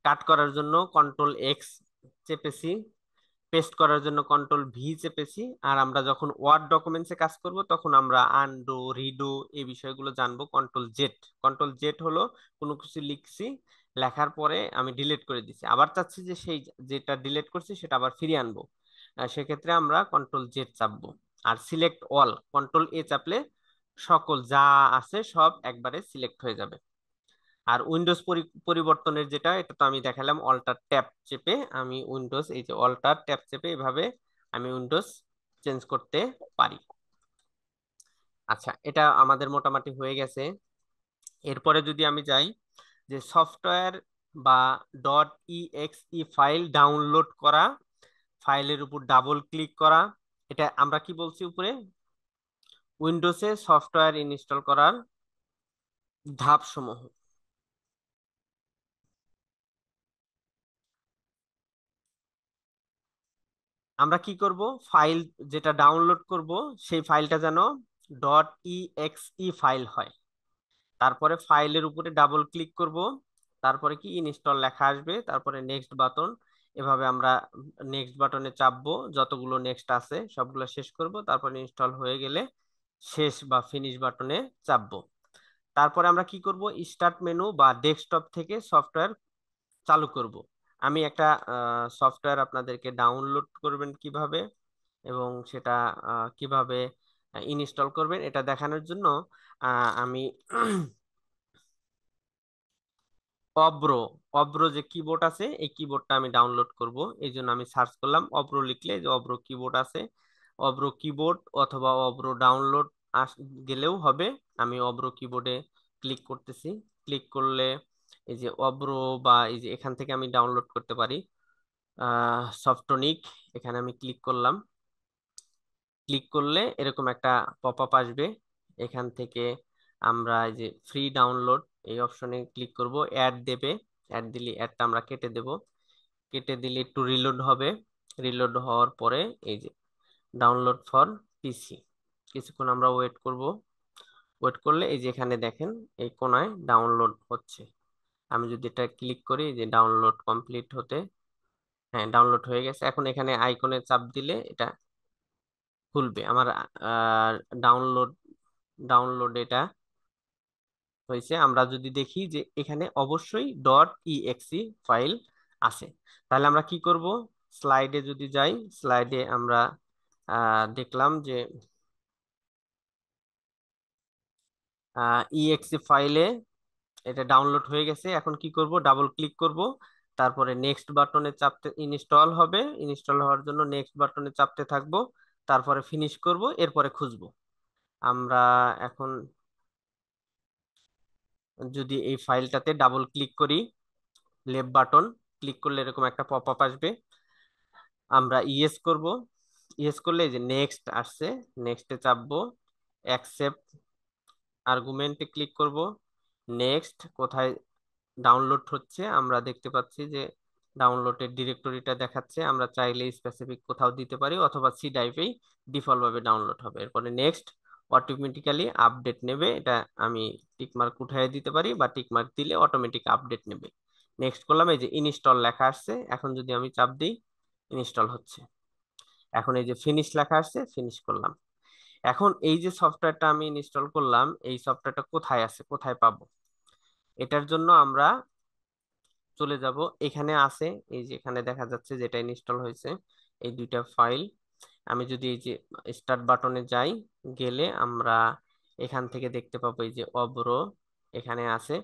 কাট করার জন্য কন্ট্রোল এক্স চেপেছি, পেস্ট করার জন্য কন্ট্রোল ভি চেপেছি। আর আমরা যখন ওয়ার্ড ডকুমেন্টসে কাজ করব তখন আমরা আনডু রিডু এই বিষয়গুলো জানবো কন্ট্রোল জেড। কন্ট্রোল জেড হলো কোনো কিছু লিখছি, লেখার পরে আমি ডিলিট করে দিচ্ছি, আবার চাচ্ছি যে সেই যেটা ডিলিট করছি সেটা আবার ফিরিয়ে আনবো, সেক্ষেত্রে আমরা কন্ট্রোল জেড চাপবো। আর সিলেক্ট অল কন্ট্রোল এ চাপলে সকল যা আছে সব একবারে সিলেক্ট হয়ে যাবে। আর উইন্ডোজ পরিবর্তনের যেটা, এটা তো আমি দেখালাম, অল্টার ট্যাব চেপে আমি উইন্ডোজ, এই যে অল্টার ট্যাব চেপে এভাবে আমি উইন্ডোজ চেঞ্জ করতে পারি। আচ্ছা, এটা আমাদের মোটামুটি হয়ে গেছে। এরপরে যদি আমি যাই যে সফটওয়্যার বা ডট ইএক্সই ফাইল ডাউনলোড করা, ফাইলের উপর ডাবল ক্লিক করা, এটা আমরা কি বলছি উপরে, উইন্ডোজে সফটওয়্যার ইনস্টল করার ধাপ সমূহ। আমরা কি করব, ফাইল যেটা ডাউনলোড করব সেই ফাইলটা যেন ডট ইএক্সই ফাইল হয়। তারপরে ফাইলের উপরে ডাবল ক্লিক করব, তারপরে কি ইনস্টল লেখা আসবে, তারপরে নেক্সট বাটন, এভাবে আমরা নেক্সট বাটনে চাপবো, যতগুলো নেক্সট আছে সবগুলো শেষ করব, তারপরে ইনস্টল হয়ে গেলে শেষ বা ফিনিশ বাটনে চাপবো। তারপরে আমরা কি করব, স্টার্ট মেনু বা ডেস্কটপ থেকে সফটওয়্যার চালু করব। আমি একটা সফটওয়্যার আপনাদেরকে ডাউনলোড করবেন কিভাবে এবং সেটা কিভাবে ইনস্টল করবেন এটা দেখানোর জন্য আমি অব্র অব্র যে কিবোর্ড আছে এই কিবোর্ডটা আমি ডাউনলোড করব। এই জন্য আমি সার্চ করলাম অব্র, লিখলে যে অব্র কিবোর্ড আছে, অব্র কিবোর্ড অথবা অব্র ডাউনলোড গেলেও হবে। আমি অব্র কিবোর্ডে ক্লিক করতেছি, ক্লিক করলে এই যে অব্র বা এই যে এখান থেকে আমি ডাউনলোড করতে পারি সফটনিক। এখানে আমি ক্লিক করলাম, ক্লিক করলে এরকম একটা পপ আপ আসবে। এখান থেকে আমরা এই যে ফ্রি ডাউনলোড এই অপশনে ক্লিক করব, অ্যাড দেবে, অ্যাড দিলে অ্যাডটা আমরা কেটে দেব, কেটে দিলে একটু রিলোড হবে। রিলোড হওয়ার পরে এই যে ডাউনলোড ফর পিসি, কিছুক্ষণ আমরা ওয়েট করব। ওয়েট করলে এই যে এখানে দেখেন এই কোনায় ডাউনলোড হচ্ছে। আমি যদি এটা ক্লিক করি, যে ডাউনলোড কমপ্লিট হতে হ্যাঁ, ডাউনলোড হয়ে গেছে। এখন এখানে আইকনে চাপ দিলে এটা খুলবে আমার। ডাউনলোড ডাউনলোড এটা হয়েছে। আমরা যদি দেখি যে এখানে অবশ্যই .exe ফাইল আছে, তাহলে আমরা কি করব, স্লাইডে যদি যাই, স্লাইডে আমরা দেখলাম যে exe ফাইলে এটা ডাউনলোড হয়ে গেছে। এখন কি করব, ডাবল ক্লিক করব, তারপরে নেক্সট বাটনে চাপতে, ইনস্টল হবে, ইনস্টল হওয়ার জন্য নেক্সট বাটনে চাপতে থাকবো, তারপরে ফিনিশ করব, এরপরে খুঁজবো। আমরা এখন যদি এই ফাইলটাতে ডাবল ক্লিক করি, লেফট বাটন ক্লিক করলে এরকম একটা পপ আপ আসবে, আমরা ইয়েস করব। ইয়েস করলে এই যে নেক্সট আসছে, নেক্সটে চাপবো, অ্যাকসেপ্ট আর্গুমেন্টে ক্লিক করব, নেক্সট। কোথায় ডাউনলোড হচ্ছে আমরা দেখতে পাচ্ছি যে ডাউনলোডের ডিরেক্টরিটা দেখাচ্ছে, আমরা চাইলে স্পেসিফিক কোথাও দিতে পারি অথবা সি ড্রাইভেই ডিফল্ট ভাবে ডাউনলোড হবে। এরপরে নেক্সট, অটোমেটিক্যালি আপডেট নেবে, এটা আমি টিকমার্ক উঠাই দিতে পারি বা টিকমার্ক দিলে অটোমেটিক আপডেট নেবে। নেক্সট করলাম, এই যে ইনস্টল লেখা আসছে, এখন যদি আমি চাপ দিই ইনস্টল হচ্ছে। এখন এই যে ফিনিশ লেখা আসছে, ফিনিশ করলাম। এখন এই যে সফটওয়্যারটা আমি ইনস্টল করলাম, এই সফটওয়্যারটা কোথায় আছে, কোথায় পাবো, এটার জন্য আমরা চলে যাব, এখানে আছে, এই যে এখানে দেখা যাচ্ছে যেটা ইনস্টল হয়েছে, এই দুইটা ফাইল। আমি যদি এই যে স্টার্ট বাটনে যাই, গেলে আমরা এখান থেকে দেখতে পাবো এই যে অব্র এখানে আছে,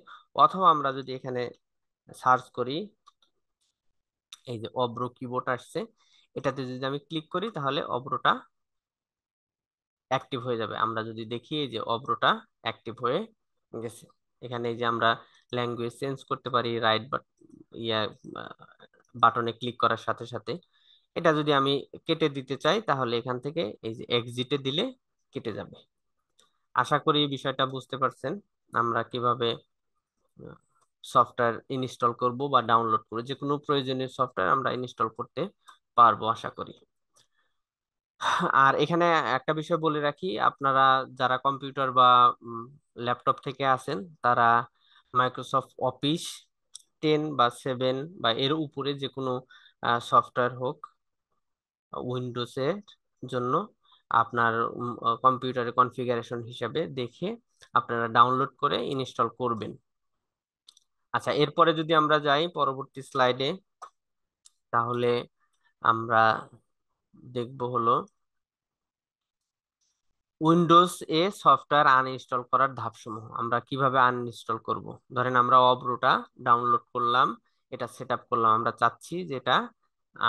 অথবা আমরা যদি এখানে সার্চ করি, এই যে অব্র কিবোর্ড আসছে, এটাতে যদি আমি ক্লিক করি তাহলে অব্রটা অ্যাক্টিভ হয়ে যাবে। আমরা যদি দেখি এই যে অব্রটা অ্যাক্টিভ হয়ে গেছে। এখানে এই যে আমরা ল্যাঙ্গুয়েজ চেঞ্জ করতে পারি রাইট ইয়া বাটনে ক্লিক করার সাথে সাথে। এটা যদি আমি কেটে দিতে চাই তাহলে এখান থেকে এই যে এক্সিটে দিলে কেটে যাবে। আশা করি এই বিষয়টা বুঝতে পারছেন, আমরা কিভাবে সফটওয়্যার ইনস্টল করব বা ডাউনলোড করব, যে কোনো প্রয়োজনীয় সফটওয়্যার আমরা ইনস্টল করতে পারবো আশা করি। আর এখানে একটা বিষয় বলে রাখি, আপনারা যারা কম্পিউটার বা ল্যাপটপ থেকে আছেন, তারা মাইক্রোসফট অফিস 10 বা 7 বা এর উপরে যে কোনো সফটওয়্যার হোক উইন্ডোজের জন্য আপনার কম্পিউটারের কনফিগারেশন হিসাবে দেখে আপনারা ডাউনলোড করে ইনস্টল করবেন। আচ্ছা, এরপরে যদি আমরা যাই পরবর্তী স্লাইডে, তাহলে আমরা দেখব হলো উইন্ডোজ এ সফটওয়্যার আনইনস্টল করার ধাপসমূহ। আমরা কিভাবে আনইনস্টল করব। ধরেন আমরা অব্রোটা ডাউনলোড করলাম, এটা সেট আপ করলাম, আমরা চাচ্ছি যে এটা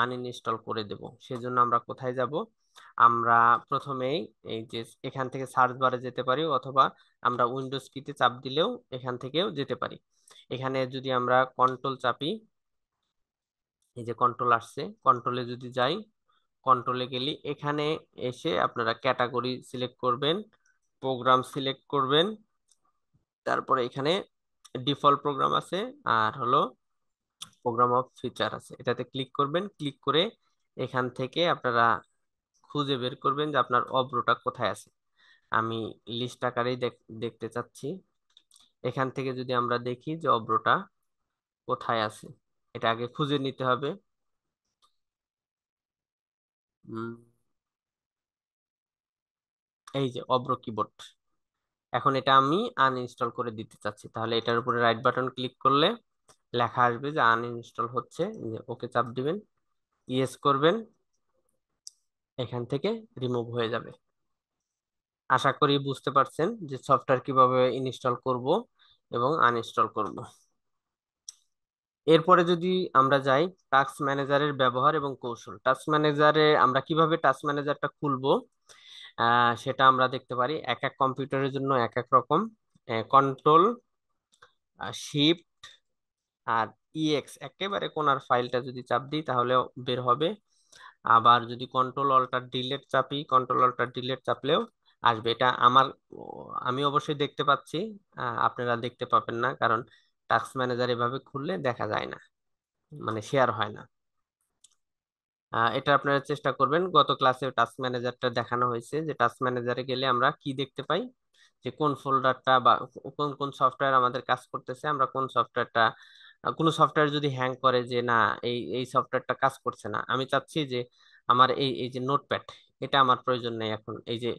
আনইনস্টল করে দেব। সেজন্য আমরা কোথায় যাব, আমরা প্রথমেই এই যে এখান থেকে সার্চ বারে যেতে পারি, অথবা আমরা উইন্ডোজ কিতে চাপ দিলেও এখান থেকেও যেতে পারি। এখানে যদি আমরা কন্ট্রোল চাপি, এই যে কন্ট্রোল আসছে, কন্ট্রোলে যদি যাই, কন্ট্রোলে গেলে এখানে এসে আপনারা ক্যাটাগরি সিলেক্ট করবেন, প্রোগ্রাম সিলেক্ট করবেন, তারপরে এখানে ডিফল্ট প্রোগ্রাম আছে আর হলো প্রোগ্রাম অফ ফিচার আছে, এটাতে ক্লিক করবেন। ক্লিক করে এখান থেকে আপনারা খুঁজে বের করবেন যে আপনার অব্রোটা কোথায় আছে। আমি লিস্ট আকারেই দেখতে চাচ্ছি। এখান থেকে যদি আমরা দেখি যে অব্রোটা কোথায় আছে, এটা আগে খুঁজে নিতে হবে। উম, এই যে অব্র কিবোর্ড, এখন এটা আমি আনইনস্টল করে দিতে চাচ্ছি, তাহলে এটার উপরে রাইট বাটন ক্লিক করলে লেখা আসবে যে আনইনস্টল হচ্ছে, ওকে চাপ দিবেন, ইয়েস করবেন, এখান থেকে রিমুভ হয়ে যাবে। আশা করি বুঝতে পারছেন যে সফটওয়্যার কিভাবে ইনস্টল করব এবং আনইনস্টল করব। এরপরে যদি আমরা যাই টাস্ক ম্যানেজারের ব্যবহার এবং কৌশল, টাস্ক ম্যানেজারে আমরা কিভাবে টাস্ক ম্যানেজারটা খুলবো সেটা আমরা দেখতে পারি। এক এক কম্পিউটারের জন্য এক এক রকম। কন্ট্রোল শিফট আর ইএক্স একেবারে কোনার ফাইলটা যদি চাপ দিই তাহলে বের হবে। আবার যদি কন্ট্রোল অল্টার ডিলেট চাপি, কন্ট্রোল অল্টার ডিলেট চাপলেও আসবে। এটা আমি অবশ্যই দেখতে পাচ্ছি, আপনারা দেখতে পাবেন না, কারণ টাস্ক ম্যানেজার এভাবে খুললে দেখা যায় না, মানে শেয়ার হয় না। এটা আপনারা চেষ্টা করবেন। গত ক্লাসে টাস্ক ম্যানেজারটা দেখানো হয়েছে যে টাস্ক ম্যানেজারে গেলে আমরা কি দেখতে পাই, যে কোন ফোল্ডারটা বা কোন কোন সফটওয়্যার আমাদের কাজ করতেছে, আমরা কোন সফটওয়্যারটা কোনো সফটওয়্যার যদি হ্যাং করে যে না এই এই সফটওয়্যারটা কাজ করছে না, আমি চাচ্ছি যে আমার এই এই যে নোটপ্যাড, এটা আমার প্রয়োজন নেই এখন, এই যে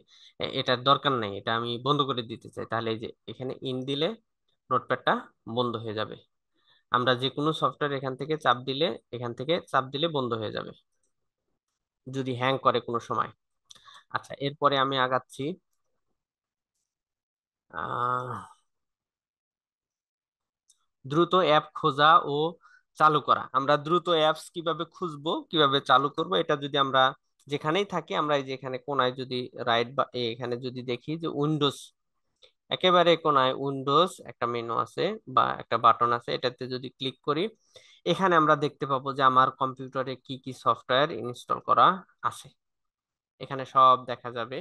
এটার দরকার নেই, এটা আমি বন্ধ করে দিতে চাই, তাহলে এই যে এখানে ইন দিলে নোটপ্যাডটা বন্ধ হয়ে যাবে। আমরা যে কোনো সফটওয়্যার এখান থেকে চাপ দিলে বন্ধ হয়ে যাবে যদি হ্যাং করে কোনো সময়। আচ্ছা, এরপরে আমি আগাচ্ছি। আহ দ্রুত অ্যাপ খোঁজা ও চালু করা। আমরা দ্রুত অ্যাপস কিভাবে খুঁজবো, কিভাবে চালু করব, এটা যদি আমরা যেখানেই থাকি, আমরা এই যে এখানে কোনায় যদি রাইট বা এখানে যদি দেখি যে উইন্ডোজ, একেবারে কোনায় উইন্ডোজ একটা মেনু আছে বা একটা বাটন আছে, এটাতে যদি ক্লিক করি, এখানে আমরা দেখতে পাবো যে আমার কম্পিউটারে কি কি সফটওয়্যার ইনস্টল করা আছে। এখানে সব দেখা যাবে,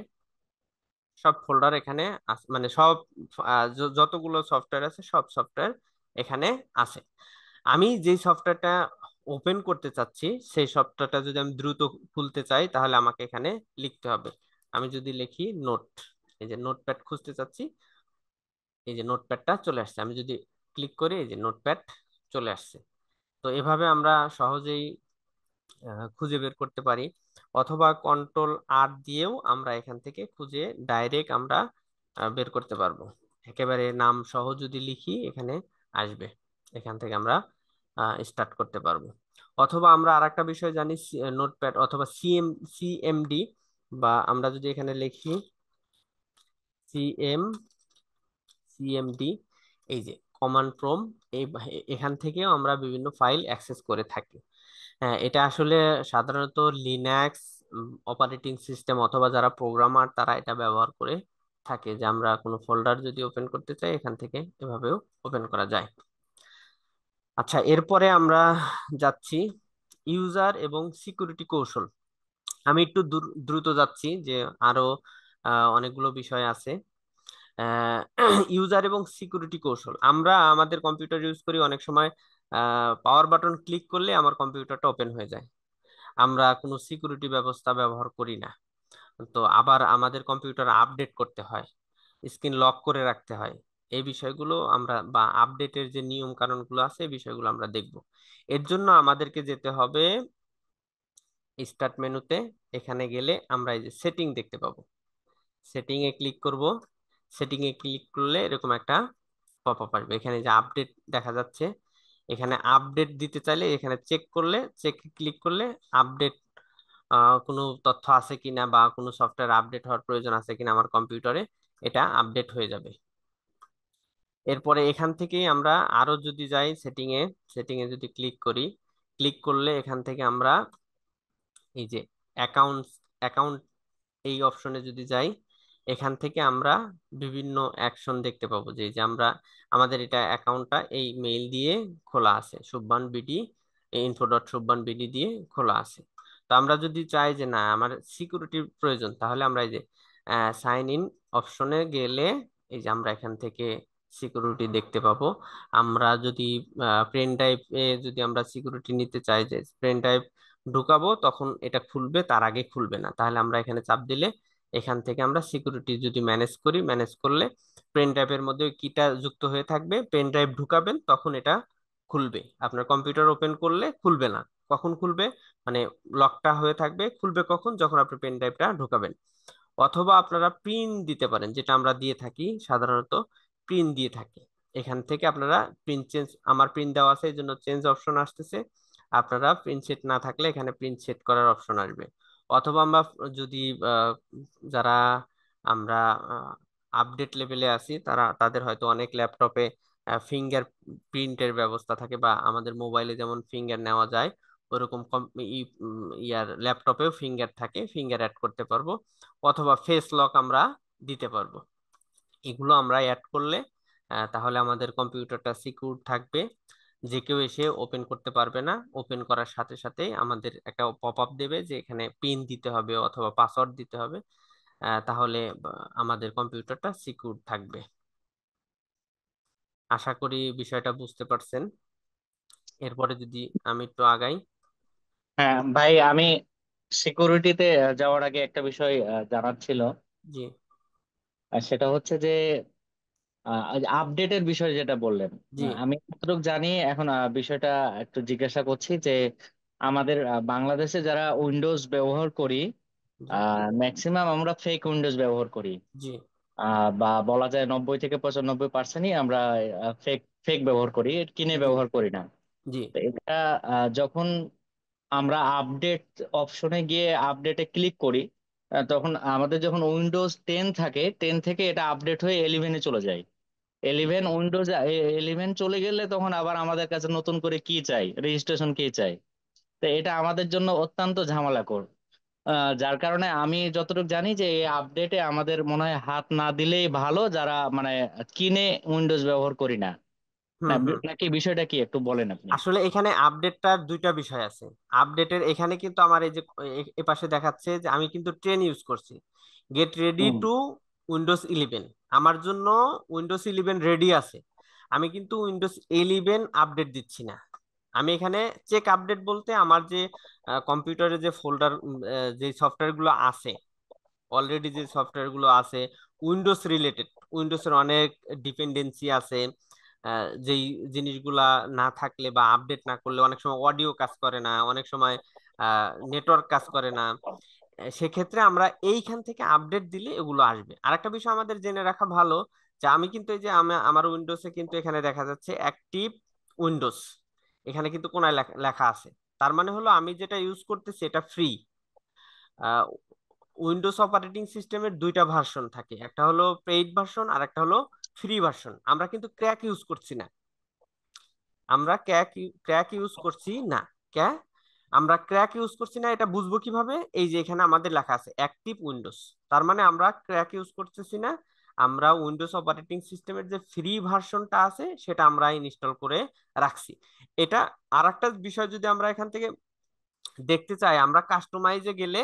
সব ফোল্ডার এখানে আছে, মানে সব যতগুলো সফটওয়্যার আছে সব সফটওয়্যার এখানে আছে। আমি যে সফটওয়্যারটা ওপেন করতে চাচ্ছি, সেই সফটওয়্যারটা যদি আমি দ্রুত খুলতে চাই, তাহলে আমাকে এখানে লিখতে হবে। আমি যদি লিখি নোট, এই যে নোটপ্যাড খুঁজতে চাচ্ছি, এই যে নোটপ্যাডটা চলে আসছে। আমি যদি ক্লিক করি, এই যে নোটপ্যাড চলে আসছে। তো এভাবে আমরা সহজেই খুঁজে বের করতে পারি, অথবা কন্ট্রোল আর দিয়েও আমরা এখান থেকে খুঁজে ডাইরেক্ট আমরা বের করতে পারবো। একেবারে নাম সহ যদি লিখি এখানে আসবে, এখান থেকে আমরা স্টার্ট করতে পারবো। অথবা আমরা আরেকটা বিষয় জানি, নোটপ্যাড অথবা সিএমডি, বা আমরা যদি এখানে লিখি সিএম সিএমডি, এই যে কমান্ড প্রম্পট, এই এখান থেকেও আমরা বিভিন্ন ফাইল অ্যাক্সেস করে থাকি। হ্যাঁ, এটা আসলে সাধারণত লিনাক্স অপারেটিং সিস্টেম অথবা যারা প্রোগ্রামার তারা এটা ব্যবহার করে থাকে, যে আমরা কোনো ফোল্ডার যদি ওপেন করতে চাই এখান থেকে এভাবেও ওপেন করা যায়। আচ্ছা, এরপরে আমরা যাচ্ছি ইউজার এবং সিকিউরিটি কৌশল। আমি একটু দ্রুত যাচ্ছি, যে আরো অনেকগুলো বিষয় আছে। ইউজার এবং সিকিউরিটি কৌশল, আমরা আমাদের কম্পিউটার ইউজ করি, অনেক সময় পাওয়ার বাটন ক্লিক করলে আমার কম্পিউটারটা ওপেন হয়ে যায়, আমরা কোনো সিকিউরিটি ব্যবস্থা ব্যবহার করি না। তো আবার আমাদের কম্পিউটার আপডেট করতে হয়, স্ক্রিন লক করে রাখতে হয়, এই বিষয়গুলো আমরা, বা আপডেটের যে নিয়ম কানুন গুলো আছে এই বিষয়গুলো আমরা দেখব। এর জন্য আমাদেরকে যেতে হবে স্টার্ট মেনুতে, এখানে গেলে আমরা এই যে সেটিং দেখতে পাবো, সেটিং এ ক্লিক করব। সেটিং এ ক্লিক করলে এরকম একটা পপ আপ আসবে, এখানে যে আপডেট দেখা যাচ্ছে, এখানে আপডেট দিতে চাইলে এখানে চেক করলে, চেক ক্লিক করলে আপডেট কোনো তথ্য আছে কিনা বা কোনো সফটওয়্যার আপডেট হওয়ার প্রয়োজন আছে কিনা আমার কম্পিউটারে, এটা আপডেট হয়ে যাবে। এরপরে এখান থেকেই আমরা আরো যদি যাই সেটিং এ যদি ক্লিক করি, ক্লিক করলে এখান থেকে আমরা এই যে অ্যাকাউন্ট অ্যাকাউন্ট এই অপশনে যদি যাই, এখান থেকে আমরা বিভিন্ন অ্যাকশন দেখতে পাবো, যে এই যে আমরা আমাদের এটা অ্যাকাউন্টটা এই মেইল দিয়ে খোলা আছে, শুভবান বিডি info.shubbanbd দিয়ে খোলা আছে। তো আমরা যদি চাই যে না আমার সিকিউরিটির প্রয়োজন, তাহলে আমরা এই যে সাইন ইন অপশনে গেলে এই যে আমরা এখান থেকে সিকিউরিটি দেখতে পাবো। আমরা যদি পেন ড্রাইভে যদি আমরা সিকিউরিটি নিতে চাই, যে পেন ড্রাইভ ঢুকাবো তখন এটা খুলবে, তার আগে খুলবে না, তাহলে আমরা এখানে চাপ দিলে এখান থেকে আমরা সিকিউরিটি যদি ম্যানেজ করি, ম্যানেজ করলে পেন ড্রাইভের মধ্যে ওই কিটা যুক্ত হয়ে থাকবে, পেন ড্রাইভ ঢুকাবেন তখন এটা খুলবে। আপনার কম্পিউটার ওপেন করলে খুলবে না। কখন খুলবে, মানে লকটা হয়ে থাকবে, খুলবে কখন, যখন আপনি পেন ড্রাইভটা ঢুকাবেন। অথবা আপনারা প্রিন্ট দিতে পারেন, যেটা আমরা দিয়ে থাকি সাধারণত, প্রিন্ট দিয়ে থাকি। এখান থেকে আপনারা প্রিন্ট চেঞ্জ, আমার প্রিন্ট দেওয়া আছে এই জন্য চেঞ্জ অপশন আসতেছে, আপনারা প্রিন্ট সেট না থাকলে এখানে প্রিন্ট সেট করার অপশন আসবে। অথবা আমরা যদি আহ, যারা আমরা আপডেট লেভেলে আছি, তাদের হয়তো অনেক ল্যাপটপে ফিঙ্গার প্রিন্টের ব্যবস্থা থাকে, বা আমাদের মোবাইলে যেমন ফিঙ্গার নেওয়া যায় ওরকম ইয়ার ল্যাপটপেও ফিঙ্গার থাকে, ফিঙ্গার অ্যাড করতে পারবো। অথবা ফেস লক আমরা দিতে পারবো। এগুলো আমরা অ্যাড করলে তাহলে আমাদের কম্পিউটারটা সিকিউর থাকবে, যে কেউ এসে ওপেন করতে পারবে না। ওপেন করার সাথে সাথেই আমাদের একটা পপ আপ দেবে যে এখানে পিন দিতে হবে অথবা পাসওয়ার্ড দিতে হবে, তাহলে আমাদের কম্পিউটারটা সিকিউর থাকবে। আশা করি বিষয়টা বুঝতে পারছেন। এরপরে যদি আমি একটু আগাই। হ্যাঁ ভাই, আমি সিকিউরিটিতে যাওয়ার আগে একটা বিষয় জানার ছিল। জি। আর সেটা হচ্ছে যে আপডেটের বিষয় যেটা বললেন, জি আমি যতটুকু জানি এখন বিষয়টা একটু জিজ্ঞাসা করছি যে আমাদের বাংলাদেশে যারা উইন্ডোজ ব্যবহার করি, জি ম্যাক্সিমাম আমরা ফেক উইন্ডোজ ব্যবহার করি। জি বা বলা যায় 90 থেকে 95% আমরা ফেক ফেক ব্যবহার করি, কিনে জি ব্যবহার করি না। জি তো এটা যখন আমরা আপডেট অপশনে গিয়ে আপডেটে ক্লিক করি, তখন আমাদের যখন উইন্ডোজ 10 থাকে, 10 থেকে এটা আপডেট হয়ে 11-এ চলে যায়। উইন্ডোজ 11 চলে গেলে তখন আবার আমাদের কাছে নতুন করে কি চাই, রেজিস্ট্রেশন কি চাই। তো এটা আমাদের জন্য অত্যন্ত ঝামেলাকর। যার কারণে আমি যতটুকু জানি যে এই আপডেটে আমাদের মনে হয় হাত না দিলেই ভালো, যারা মানে কিনে উইন্ডোজ ব্যবহার করি না। হুম হুম। নাকি বিষয়টা কি একটু বলেন আপনি। আসলে এখানে আপডেটটার দুইটা বিষয় আছে। আপডেটের এখানে কিন্তু আমার এই যে এ পাশে দেখাচ্ছে যে আমি কিন্তু ট্রেন ইউজ করছি, get ready hmm. To Windows 11। আমার জন্য উইন্ডোজ 11 রেডি আছে, আমি কিন্তু উইন্ডোজ 11 আপডেট দিচ্ছি না। আমি এখানে চেক আপডেট বলতে আমার যে কম্পিউটারে যে ফোল্ডার, যে সফটওয়্যার গুলো আছে, অলরেডি যে সফটওয়্যার গুলো আছে উইন্ডোজ রিলেটেড, উইন্ডোজের অনেক ডিপেন্ডেন্সি আছে। যেই জিনিসগুলা না থাকলে বা আপডেট না করলে অনেক সময় অডিও কাজ করে না, অনেক সময় নেটওয়ার্ক কাজ করে না। সেক্ষেত্রে আমরা এইখান থেকে আপডেট দিলে এগুলো আসবে। আরেকটা বিষয় আমাদের জেনে রাখা ভালো, যে আমি কিন্তু এই যে আমার উইন্ডোজে কিন্তু এখানে দেখা যাচ্ছে অ্যাক্টিভ উইন্ডোজ, এখানে কিন্তু কোনায় লেখা লেখা আছে। তার মানে হলো আমি যেটা ইউজ করতেছি এটা ফ্রি। উইন্ডোজ অপারেটিং সিস্টেমের দুইটা ভার্সন থাকে, একটা হলো পেইড ভার্সন আর একটা হলো ফ্রি ভার্সন। আমরা কিন্তু ক্র্যাক ইউজ করছি না, আমরা ক্র্যাক ইউজ করছি না। ক্যা আমরা ক্র্যাক ইউজ করছি না, এটা বুঝবো কিভাবে? এই যে এখানে আমাদের লেখা আছে অ্যাক্টিভ উইন্ডোজ, তার মানে আমরা ক্র্যাক ইউজ করতেছি না। আমরা উইন্ডোজ অপারেটিং সিস্টেমের যে ফ্রি ভার্সনটা আছে সেটা আমরা ইনস্টল করে রাখছি। এটা আর একটা বিষয়, যদি আমরা এখান থেকে দেখতে চাই, আমরা কাস্টমাইজে গেলে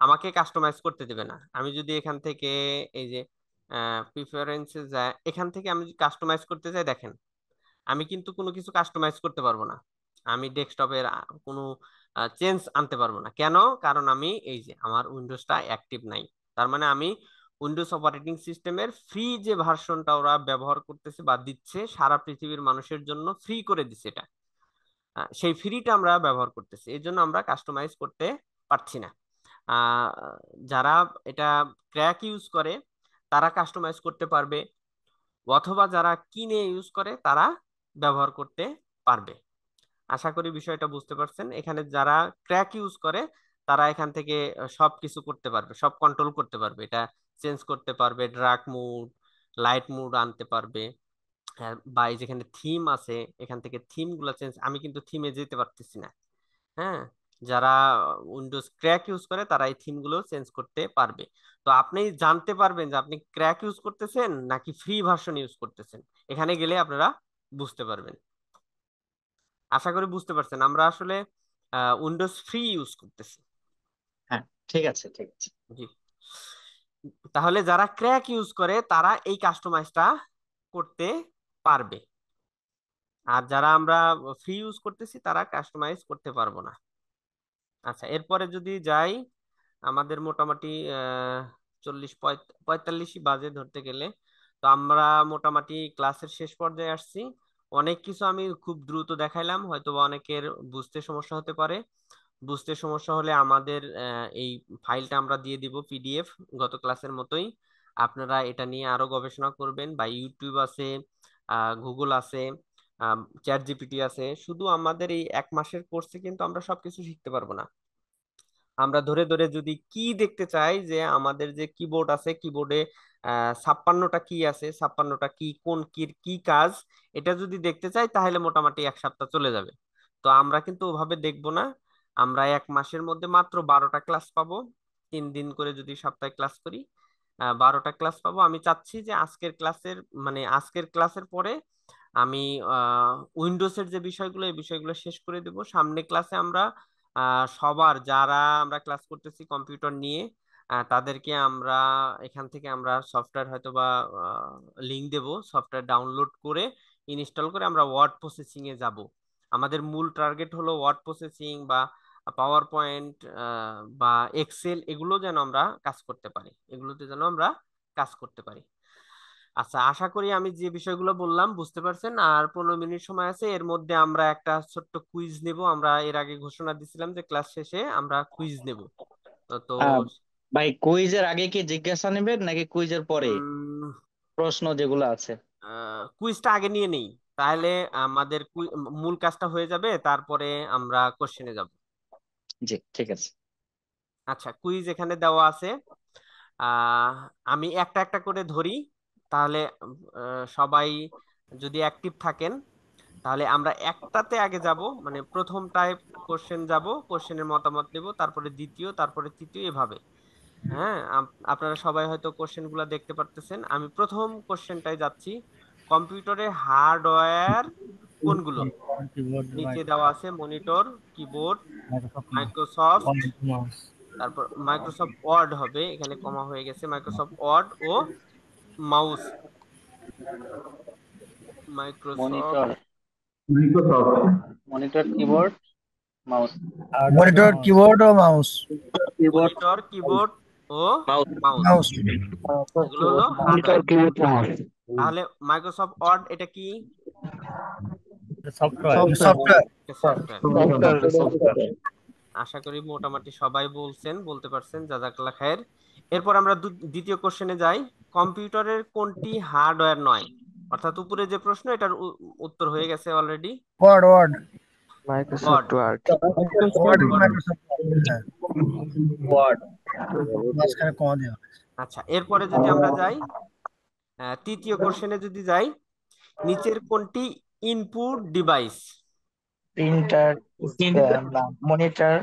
আমাকে কাস্টমাইজ করতে দেবে না। আমি যদি এখান থেকে এই যে প্রিফারেন্সে যায়, এখান থেকে আমি কাস্টমাইজ করতে চাই, দেখেন আমি কিন্তু কোনো কিছু কাস্টমাইজ করতে পারবো না। আমি ডেস্কটপের কোনো চেঞ্জ আনতে পারবো না। কেন? কারণ আমি এই যে আমার উইন্ডোজটা অ্যাক্টিভ নাই। তার মানে আমি উইন্ডোজ অপারেটিং সিস্টেমের ফ্রি যে ভার্সনটা ওরা ব্যবহার করতেছে বা দিচ্ছে সারা পৃথিবীর মানুষের জন্য, ফ্রি করে দিচ্ছে এটা, সেই ফ্রিটা আমরা ব্যবহার করতেছি, এই জন্য আমরা কাস্টমাইজ করতে পারছি না। আহ, যারা এটা ক্র্যাক ইউজ করে তারা কাস্টমাইজ করতে পারবে, অথবা যারা কিনে ইউজ করে তারা ব্যবহার করতে পারবে। আশা করি বিষয়টা বুঝতে পারছেন। এখানে যারা ক্র্যাক ইউজ করে তারা এখান থেকে সব কিছু করতে পারবে, সব কন্ট্রোল করতে পারবে, এটা চেঞ্জ করতে পারবে, ডার্ক মুড, লাইট মুড আনতে পারবে। হ্যাঁ, বা এই যেখানে থিম আছে এখান থেকে থিম গুলা চেঞ্জ, আমি কিন্তু থিমে যেতে পারতেছি না। হ্যাঁ, যারা উইন্ডোজ ক্র্যাক ইউজ করে তারা এই থিম গুলো চেঞ্জ করতে পারবে। তো আপনি জানতে পারবেন যে আপনি ক্র্যাক ইউজ করতেছেন নাকি ফ্রি ভার্সন ইউজ করতেছেন, এখানে গেলে আপনারা বুঝতে পারবেন। আশা করি বুঝতে পারছেন, আমরা আসলে উইন্ডোজ ফ্রি ইউজ করতেছি। হ্যাঁ, ঠিক আছে, ঠিক আছে। জি। তাহলে যারা ক্র্যাক ইউজ করে তারা এই কাস্টমাইজটা করতে পারবে, আর যারা আমরা ফ্রি ইউজ করতেছি তারা কাস্টমাইজ করতে পারবো না। আচ্ছা, এরপরে যদি যাই, আমাদের মোটামুটি 40-45 বাজে ধরতে গেলে। তো আমরা মোটামুটি ক্লাসের শেষ পর্যায়ে আসছি। অনেক কিছু আমি খুব দ্রুত দেখাইলাম, হয়তো বা অনেকের বুঝতে সমস্যা হতে পারে। বুঝতে সমস্যা হলে আমাদের এই ফাইলটা আমরা দিয়ে দিব পিডিএফ, গত ক্লাসের মতোই। আপনারা এটা নিয়ে আরো গবেষণা করবেন, বা ইউটিউব আছে, গুগল আছে, চ্যাট জিপিটি আছে। শুধু আমাদের এই 1 মাসের কোর্সে কিন্তু আমরা সবকিছু শিখতে পারবো না। আমরা ধরে ধরে যদি কি দেখতে চাই, যে আমাদের যে কিবোর্ড আছে, কিবোর্ডে 56টা কি আছে, 56টা কি কোন কির কি কাজ, এটা যদি দেখতে চাই তাহলে মোটামুটি 1 সপ্তাহ চলে যাবে। তো আমরা কিন্তু ওভাবে দেখবো না। আমরা 1 মাসের মধ্যে মাত্র 12টা ক্লাস পাবো, 3 দিন করে যদি সপ্তাহে ক্লাস করি, 12টা ক্লাস পাবো। আমি চাচ্ছি যে আজকের ক্লাসের পরে আমি উইন্ডোজের যে বিষয়গুলো, এই বিষয়গুলো শেষ করে দেব। সামনে ক্লাসে আমরা সবার, যারা আমরা ক্লাস করতেছি কম্পিউটার নিয়ে, তাদেরকে আমরা এখান থেকে আমরা সফটওয়্যার হয়তো বা লিংক দেব, সফটওয়্যার ডাউনলোড করে ইনস্টল করে আমরা ওয়ার্ড প্রসেসিং এ যাব। আমাদের মূল টার্গেট হলো ওয়ার্ড প্রসেসিং বা পাওয়ার পয়েন্ট বা এক্সেল, এগুলো যেন আমরা কাজ করতে পারি, এগুলোতে যেন আমরা কাজ করতে পারি। আচ্ছা, আশা করি আমি যে বিষয়গুলো বললাম বুঝতে পারছেন। আর 15 মিনিট সময় আছে, এর মধ্যে আমরা একটা ছোট্ট কুইজ নেব। আমরা এর আগে ঘোষণা দিছিলাম যে ক্লাস শেষে আমরা কুইজ নেব। তো আহ ভাই, কুইজের আগে কি জিজ্ঞাসা নেবেন নাকি কুইজের পরে উম, প্রশ্ন যেগুলো আছে? কুইজটা আগে নিয়ে নেই, তাহলে আমাদের মূল কাজটা হয়ে যাবে, তারপরে আমরা কোশ্চেনে যাব। জি, ঠিক আছে। আচ্ছা, কুইজ এখানে দেওয়া আছে। আহ আমি একটা একটা করে ধরি, তাহলে সবাই যদি অ্যাক্টিভ থাকেন তাহলে আমরা একটাতে আগে যাব, মানে প্রথম টাইপ কোশ্চেন যাব, কোশ্চেনের মতামত নেব, তারপরে দ্বিতীয়, তারপরে তৃতীয়, এভাবে। হ্যাঁ, আপনারা সবাই হয়তো কোশ্চেন গুলা দেখতে পারতেছেন। আমি প্রথম কোশ্চেনটাই যাচ্ছি। কম্পিউটারে হার্ডওয়্যার কোনগুলো? নিচে দেওয়া আছে মনিটর, কিবোর্ড, মাইক্রোসফট, তারপর মাইক্রোসফট ওয়ার্ড হবে, এখানে কমা হয়ে গেছে, মাইক্রোসফট ওয়ার্ড ও mouse. Microsoft monitor, monitor, keyboard, mouse. Monitor, keyboard ও মাউস। কিবোর্ড, মনিটর, কিবোর্ড ও মাউস। মাউস, মাউস এগুলো হলো মনিটর, হার্ডওয়্যার। Keyboard, mouse. তাহলে মাইক্রোসফট ওয়ার্ড এটা কি? সফটওয়্যার। সফটওয়্যার। সফটওয়্যার। আশা করি মোটামুটি সবাই বলতে পারছেন, জাযাকাল্লাহ খায়ের। এরপর আমরা দ্বিতীয় কোশ্চেনে যাই। কম্পিউটারের কোনটি হার্ডওয়্যার নয়? অর্থাৎ উপরে যে প্রশ্ন, এটার উত্তর হয়ে গেছে already. Word word word. Microsoft word. Word Microsoft. হ্যাঁ, ওয়ার্ড। মাঝখানে কমা দেওয়া। আচ্ছা, এরপরে যদি আমরা যাই তৃতীয় কোশ্চেনে যদি যাই, নিচের কোনটি input device? Printer, monitor,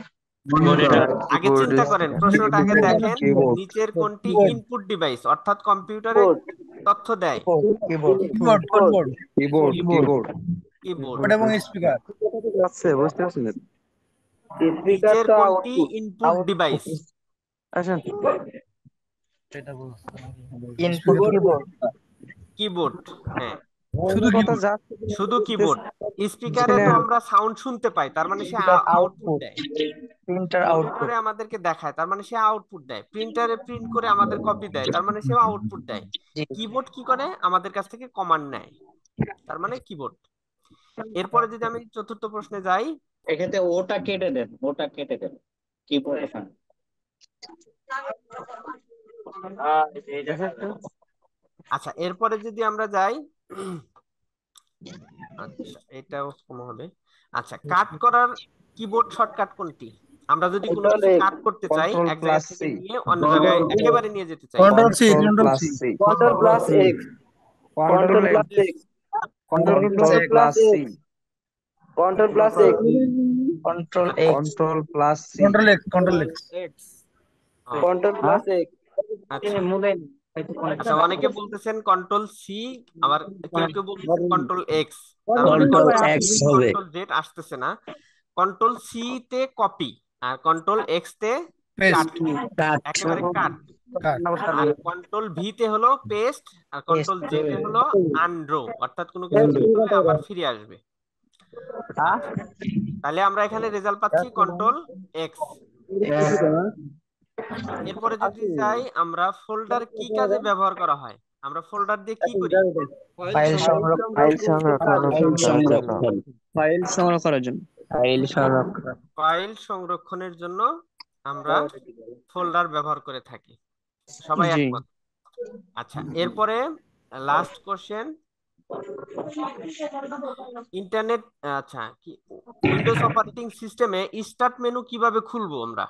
monitor, আগে কিবোর্ড, চিন্তা করেন, প্রশ্নটা আগে দেখেন। কিবোর্ড, নিচের কোনটি কিবোর্ড ইনপুট ডিভাইস, অর্থাৎ কম্পিউটারে তথ্য দেয়? Keyboard, keyboard keyboard keyboard, keyboard. Keyboard. Keyboard এবং স্পিকার। আছে, বুঝতে পারছেন? নিচের কোনটি ইনপুট ডিভাইস? আসেন। এটা বলছি। Input, keyboard, keyboard. হ্যাঁ, শুধু কথা কিবোর্ড। যা শুধু কিবোর্ড। স্পিকারে তো আমরা সাউন্ড শুনতে পাই, তার মানে সে আউটপুট আউটপুট, দেয়। Printer output. মনিটরে আমাদেরকে দেখায়, তার মানে সে আউটপুট দেয়। প্রিন্টারে প্রিন্ট করে আমাদের কপি দেয়, তার মানে সেও আউটপুট দেয়। জি। কিবোর্ড কি করে? আমাদের কাছ থেকে কমান্ড নেয়, তার মানে কিবোর্ড। এরপরে যদি আমি চতুর্থ প্রশ্নে যাই, এক্ষেত্রে ওটা কেটে দেন, ওটা কেটে দেন, কিবোর্ড ওখানে। আচ্ছা এরপরে যদি আমরা যাই, আচ্ছা এটাও কম হবে। আচ্ছা, কাট করার কিবোর্ড শর্টকাট কোনটি? আমরা যদি কোনো কিছু কাট করতে চাই, কন্ট্রোল এক জায়গা প্লাস থেকে সি। নিয়ে অন্য জায়গায় একেবারে নিয়ে যেতে চাই, control C control control plus C C. Control plus X. Control Control plus X. Control Control plus plus C. X. Control plus X. Control X. Control plus C. Control X control X. X. Control plus X. আচ্ছা আচ্ছা, অনেকে বলতেছেন কন্ট্রোল সি, আবার কেউ কেউ বলতেছেন কন্ট্রোল এক্স, তার মানে কন্ট্রোল এক্স হবে। কন্ট্রোল জেড আসতেছে না। কন্ট্রোল সি তে কপি, আর কন্ট্রোল এক্স তে কাট, পেস্ট কাট, একেবারে কাট। কাট। আর কন্ট্রোল ভি তে হলো পেস্ট, আর কন্ট্রোল জে তে হলো আনড্রো, অর্থাৎ কোনো কিছু Undo। করলে আবার ফিরে আসবে। আচ্ছা, তাহলে আমরা এখানে রেজাল্ট পাচ্ছি কন্ট্রোল এক্স। এরপরে যদি যাই, আমরা ফোল্ডার কি কাজে ব্যবহার করা হয়? আমরা ফোল্ডার দিয়ে কি করি? ফাইল সংরক্ষণ, ফাইল সংরক্ষণ ফাইল করার জন্য। সংরক্ষণ, ফাইল সংগ্রহ করার জন্য, ফাইল সংরক্ষণ। ফাইল সংরক্ষণের জন্য আমরা ফোল্ডার ব্যবহার করে থাকি। সবাই জি। একমত? আচ্ছা, এরপরে লাস্ট কোশ্চেন, ইন্টারনেট, আচ্ছা কি উইন্ডোজ অপারেটিং সিস্টেমে স্টার্ট মেনু কিভাবে খুলবো আমরা?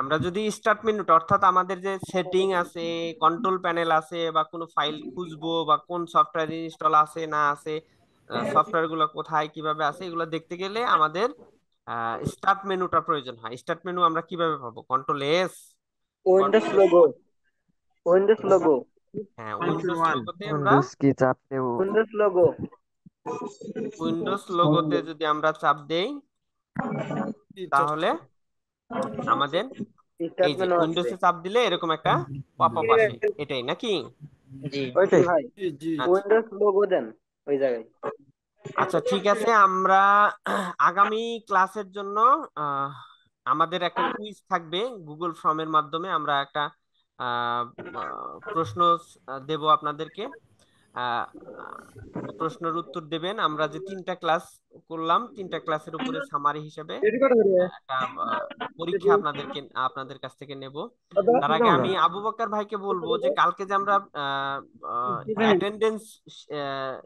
আমরা যদি স্টার্ট মেনুটা, অর্থাৎ আমাদের যে সেটিং আছে, কন্ট্রোল প্যানেল আছে, বা কোনো ফাইল খুঁজবো, বা কোন সফটওয়্যার ইনস্টল আছে না আছে, সফটওয়্যার গুলো কোথায় কিভাবে আছে, এগুলো দেখতে গেলে আমাদের স্টার্ট মেনুটা প্রয়োজন হয়। স্টার্ট মেনু আমরা কিভাবে পাবো? Control S, Windows logo. Windows logo. হ্যাঁ উইন্ডোজ লোগোতে আমরা, উইন্ডোজ কি চাপতে Windows logo. উইন্ডোজ লোগোতে যদি আমরা চাপ দেই, তাহলে আমাদের এই Start যে menu আসবে। উইন্ডোজে চাপ দিলে এরকম একটা পপ আপ আসে, এটাই নাকি? জি। জি ভাই। আচ্ছা Windows logo দেন ওই জায়গায়। আচ্ছা, ঠিক আছে। আমরা আগামী ক্লাসের জন্য আহ, আমাদের একটা কুইজ থাকবে, গুগল ফর্মের মাধ্যমে আমরা একটা আহ, প্রশ্ন দেব আপনাদেরকে। আহ, প্রশ্নের উত্তর দেবেন। আমরা যে 3টা ক্লাস করলাম, 3টা ক্লাসের উপরে সামারি হিসেবে একটা পরীক্ষা আপনাদের কাছ থেকে নেব। তার আগে আমি আবু বকর ভাইকে বলবো যে কালকে যে আমরা অ্যাটেন্ডেন্স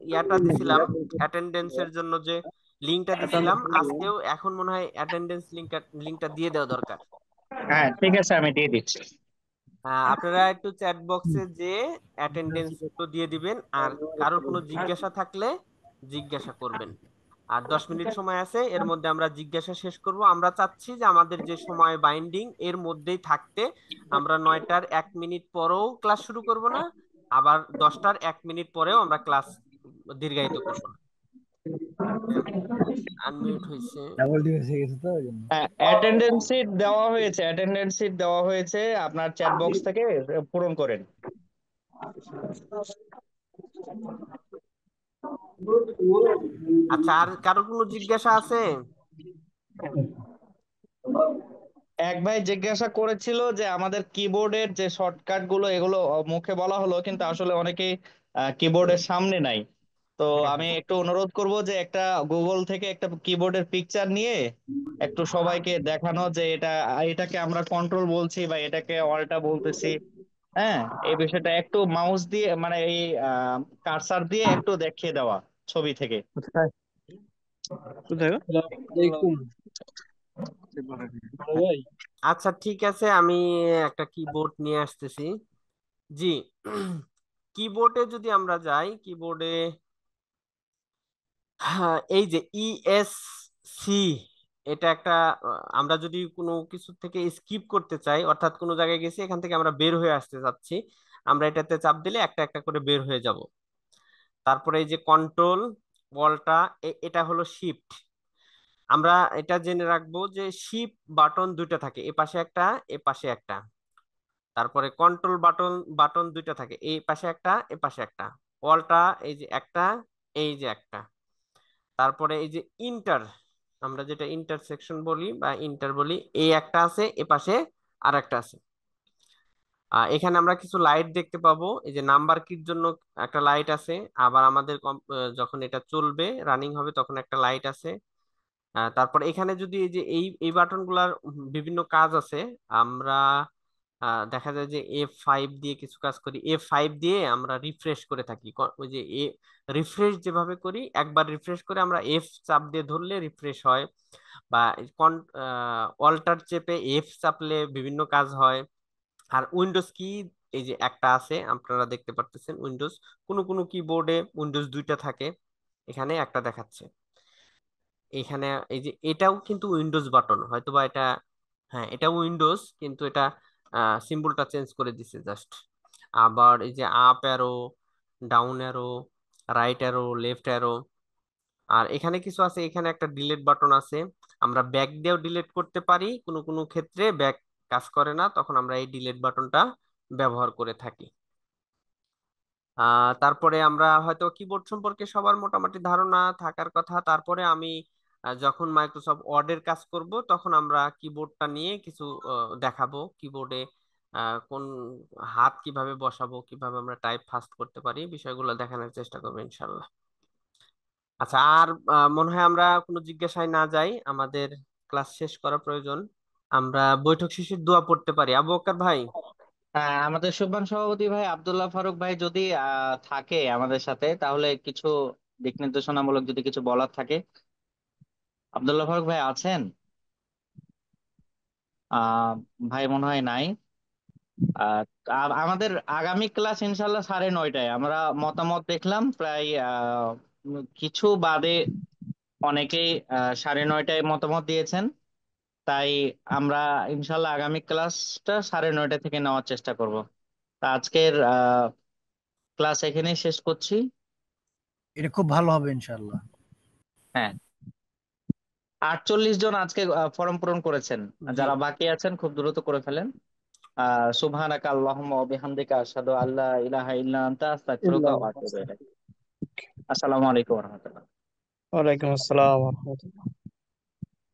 ইয়াটা দিছিলাম, অ্যাটেন্ডেন্সের জন্য যে লিঙ্কটা দিছিলাম, আজকেও এখন মনে হয় অ্যাটেন্ডেন্স লিঙ্কটা দিয়ে দেওয়া দরকার। হ্যাঁ, ঠিক আছে, আমি দিয়ে দিচ্ছি। আপনারা একটু চ্যাট বক্সে যে অ্যাটেন্ডেন্স গুলো দিয়ে দিবেন, আর কারোর কোনো জিজ্ঞাসা থাকলে জিজ্ঞাসা করবেন। আর 10 মিনিট সময় আছে, এর মধ্যে আমরা জিজ্ঞাসা শেষ করব। আমরা চাচ্ছি যে আমাদের যে সময় বাইন্ডিং এর মধ্যেই থাকতে, আমরা 9টার 1 মিনিট পরেও ক্লাস শুরু করব না, আবার 10টার 1 মিনিট পরেও আমরা ক্লাস দীর্ঘায়িত করব না। আনমিউট হয়েছে। ডাবল ডিভাইস হয়ে গেছে তো ওই জন্য। অ্যাটেন্ডেন্স শিট দেওয়া হয়েছে, অ্যাটেন্ডেন্স শিট দেওয়া হয়েছে, আপনার চ্যাট বক্স থেকে পূরণ করেন। আচ্ছা, আর কারো কোনো জিজ্ঞাসা আছে? এক ভাই জিজ্ঞাসা করেছিল যে আমাদের কিবোর্ডের যে শর্টকাট গুলো, এগুলো মুখে বলা হলো কিন্তু আসলে অনেকেই কিবোর্ডের সামনে নাই। তো আমি একটু অনুরোধ করব যে একটা গুগল থেকে একটা কিবোর্ডের পিকচার নিয়ে একটু সবাইকে দেখানো যে এটাকে আমরা কন্ট্রোল বলছি বা এটাকে অল্টা বলতেছি। হ্যাঁ, এই বিষয়টা একটু মাউস দিয়ে, মানে এই কার্সার দিয়ে একটু দেখিয়ে দেওয়া ছবি থেকে। কোথায় কোথায় গো? আসসালামাইকুম বড় ভাই। আচ্ছা, ঠিক আছে, আমি একটা কিবোর্ড নিয়ে আসতেছি। জি, কিবোর্ডে যদি আমরা যাই, কিবোর্ডে এই যে সি, এটা একটা আমরা যদি কোনো কিছু থেকে স্কিপ করতে চাই, অর্থাৎ কোনো জায়গায় গেছি, এখান থেকে আমরা বের হয়ে আসতে চাচ্ছি, আমরা এটাতে চাপ দিলে একটা একটা করে বের হয়ে যাব। তারপরে এই যে কন্ট্রোল বলটা, এটা হলো শিফট। আমরা এটা জেনে রাখবো যে শিফট বাটন দুইটা থাকে, এ পাশে একটা, এ পাশে একটা। তারপরে কন্ট্রোল বাটন বাটন দুইটা থাকে, এই পাশে একটা, এ পাশে একটা। অলটা এই যে একটা, এই যে একটা। তারপরে এই যে ইন্টার, আমরা যেটা ইন্টারসেকশন বলি বা ইন্টার বলি, এই একটা আছে, এ পাশে আর একটা আছে। এখানে আমরা কিছু লাইট দেখতে পাবো। এই যে নাম্বার কির জন্য একটা লাইট আছে, আবার আমাদের যখন এটা চলবে, রানিং হবে, তখন একটা লাইট আছে। তারপর এখানে যদি এই যে এই বাটন গুলার বিভিন্ন কাজ আছে। আমরা দেখা যায় যে F5 দিয়ে কিছু কাজ করি, F5 দিয়ে আমরা রিফ্রেশ করে থাকি। ওই যে রিফ্রেশ যেভাবে করি, একবার রিফ্রেশ করে আমরা F চাপ দিয়ে ধরলে রিফ্রেশ হয়, বা অল্টার চেপে F চাপলে বিভিন্ন কাজ হয়। আর উইন্ডোজ কি, এই যে একটা আছে, আপনারা দেখতে পারতেছেন উইন্ডোজ। কোনো কোনো কিবোর্ডে উইন্ডোজ দুইটা থাকে, এখানে একটা দেখাচ্ছে। এখানে এই যে এটাও কিন্তু উইন্ডোজ বাটন, হয়তোবা এটা, হ্যাঁ এটা উইন্ডোজ, কিন্তু এটা সিম্বলটা চেঞ্জ করে দিছে জাস্ট। আবার এই যে up arrow, down arrow, right arrow, left arrow. আর এখানে কিছু আছে, এখানে একটা ডিলিট বাটন আছে। আমরা ব্যাক দিয়েও ডিলিট করতে পারি, কোনো কোনো ক্ষেত্রে ব্যাক কাজ করে না, তখন আমরা এই ডিলিট বাটনটা ব্যবহার করে থাকি। তারপরে আমরা হয়তো কিবোর্ড সম্পর্কে সবার মোটামুটি ধারণা থাকার কথা। তারপরে আমি যখন মাইক্রোসফট ওয়ার্ডের কাজ করব, তখন আমরা কিবোর্ডটা নিয়ে কিছু দেখাবো। কিবোর্ডে কোন হাত কিভাবে বসাবো, কিভাবে আমরা টাইপ ফাস্ট করতে পারি, বিষয়গুলো দেখানোর চেষ্টা করবো ইনশাল্লাহ। আচ্ছা, আর মনে হয় আমরা কোনো জিজ্ঞাসায় না যাই, আমাদের ক্লাস শেষ করা প্রয়োজন। আমরা বৈঠক শেষে দোয়া পড়তে পারি। আবু বকর ভাই। আমাদের সুবহান সভাপতি ভাই আব্দুল্লাহ ফারুক ভাই যদি থাকে আমাদের সাথে, তাহলে কিছু দিক নির্দেশনামূলক যদি কিছু বলার থাকে। আব্দুল্লাহ ফারুক ভাই আছেন? আহ ভাই মনে হয় নাই। আহ, আর আমাদের আগামী ক্লাস ইনশাল্লাহ 9:30টায়। আমরা মতামত দেখলাম প্রায় কিছু বাদে অনেকেই 9:30টায় মতামত দিয়েছেন। তাই আমরা ইনশাল্লাহ আগামী ক্লাসটা 9:30 থেকে নেওয়ার চেষ্টা করব। তা আজকের ক্লাস এখানেই শেষ করছি। এটা খুব ভালো হবে ইনশাআল্লাহ। হ্যাঁ, 48 জন আজকে ফর্ম পূরণ করেছেন। আর জি, যারা বাকি আছেন খুব দ্রুত করে ফেলেন। সুবহানাকা আল্লাহুম্মা ওয়া বিহামদিকা আশহাদু আল্লা ইলাহা ইল্লা আনতা আস্তাগফিরুকা ওয়া আতুবু ইলাইক। আসসালামু আলাইকুম ওয়া রাহমাতুল্লাহ। ওয়ালাইকুম আসসালাম ওয়া রাহমাতুল্লাহ।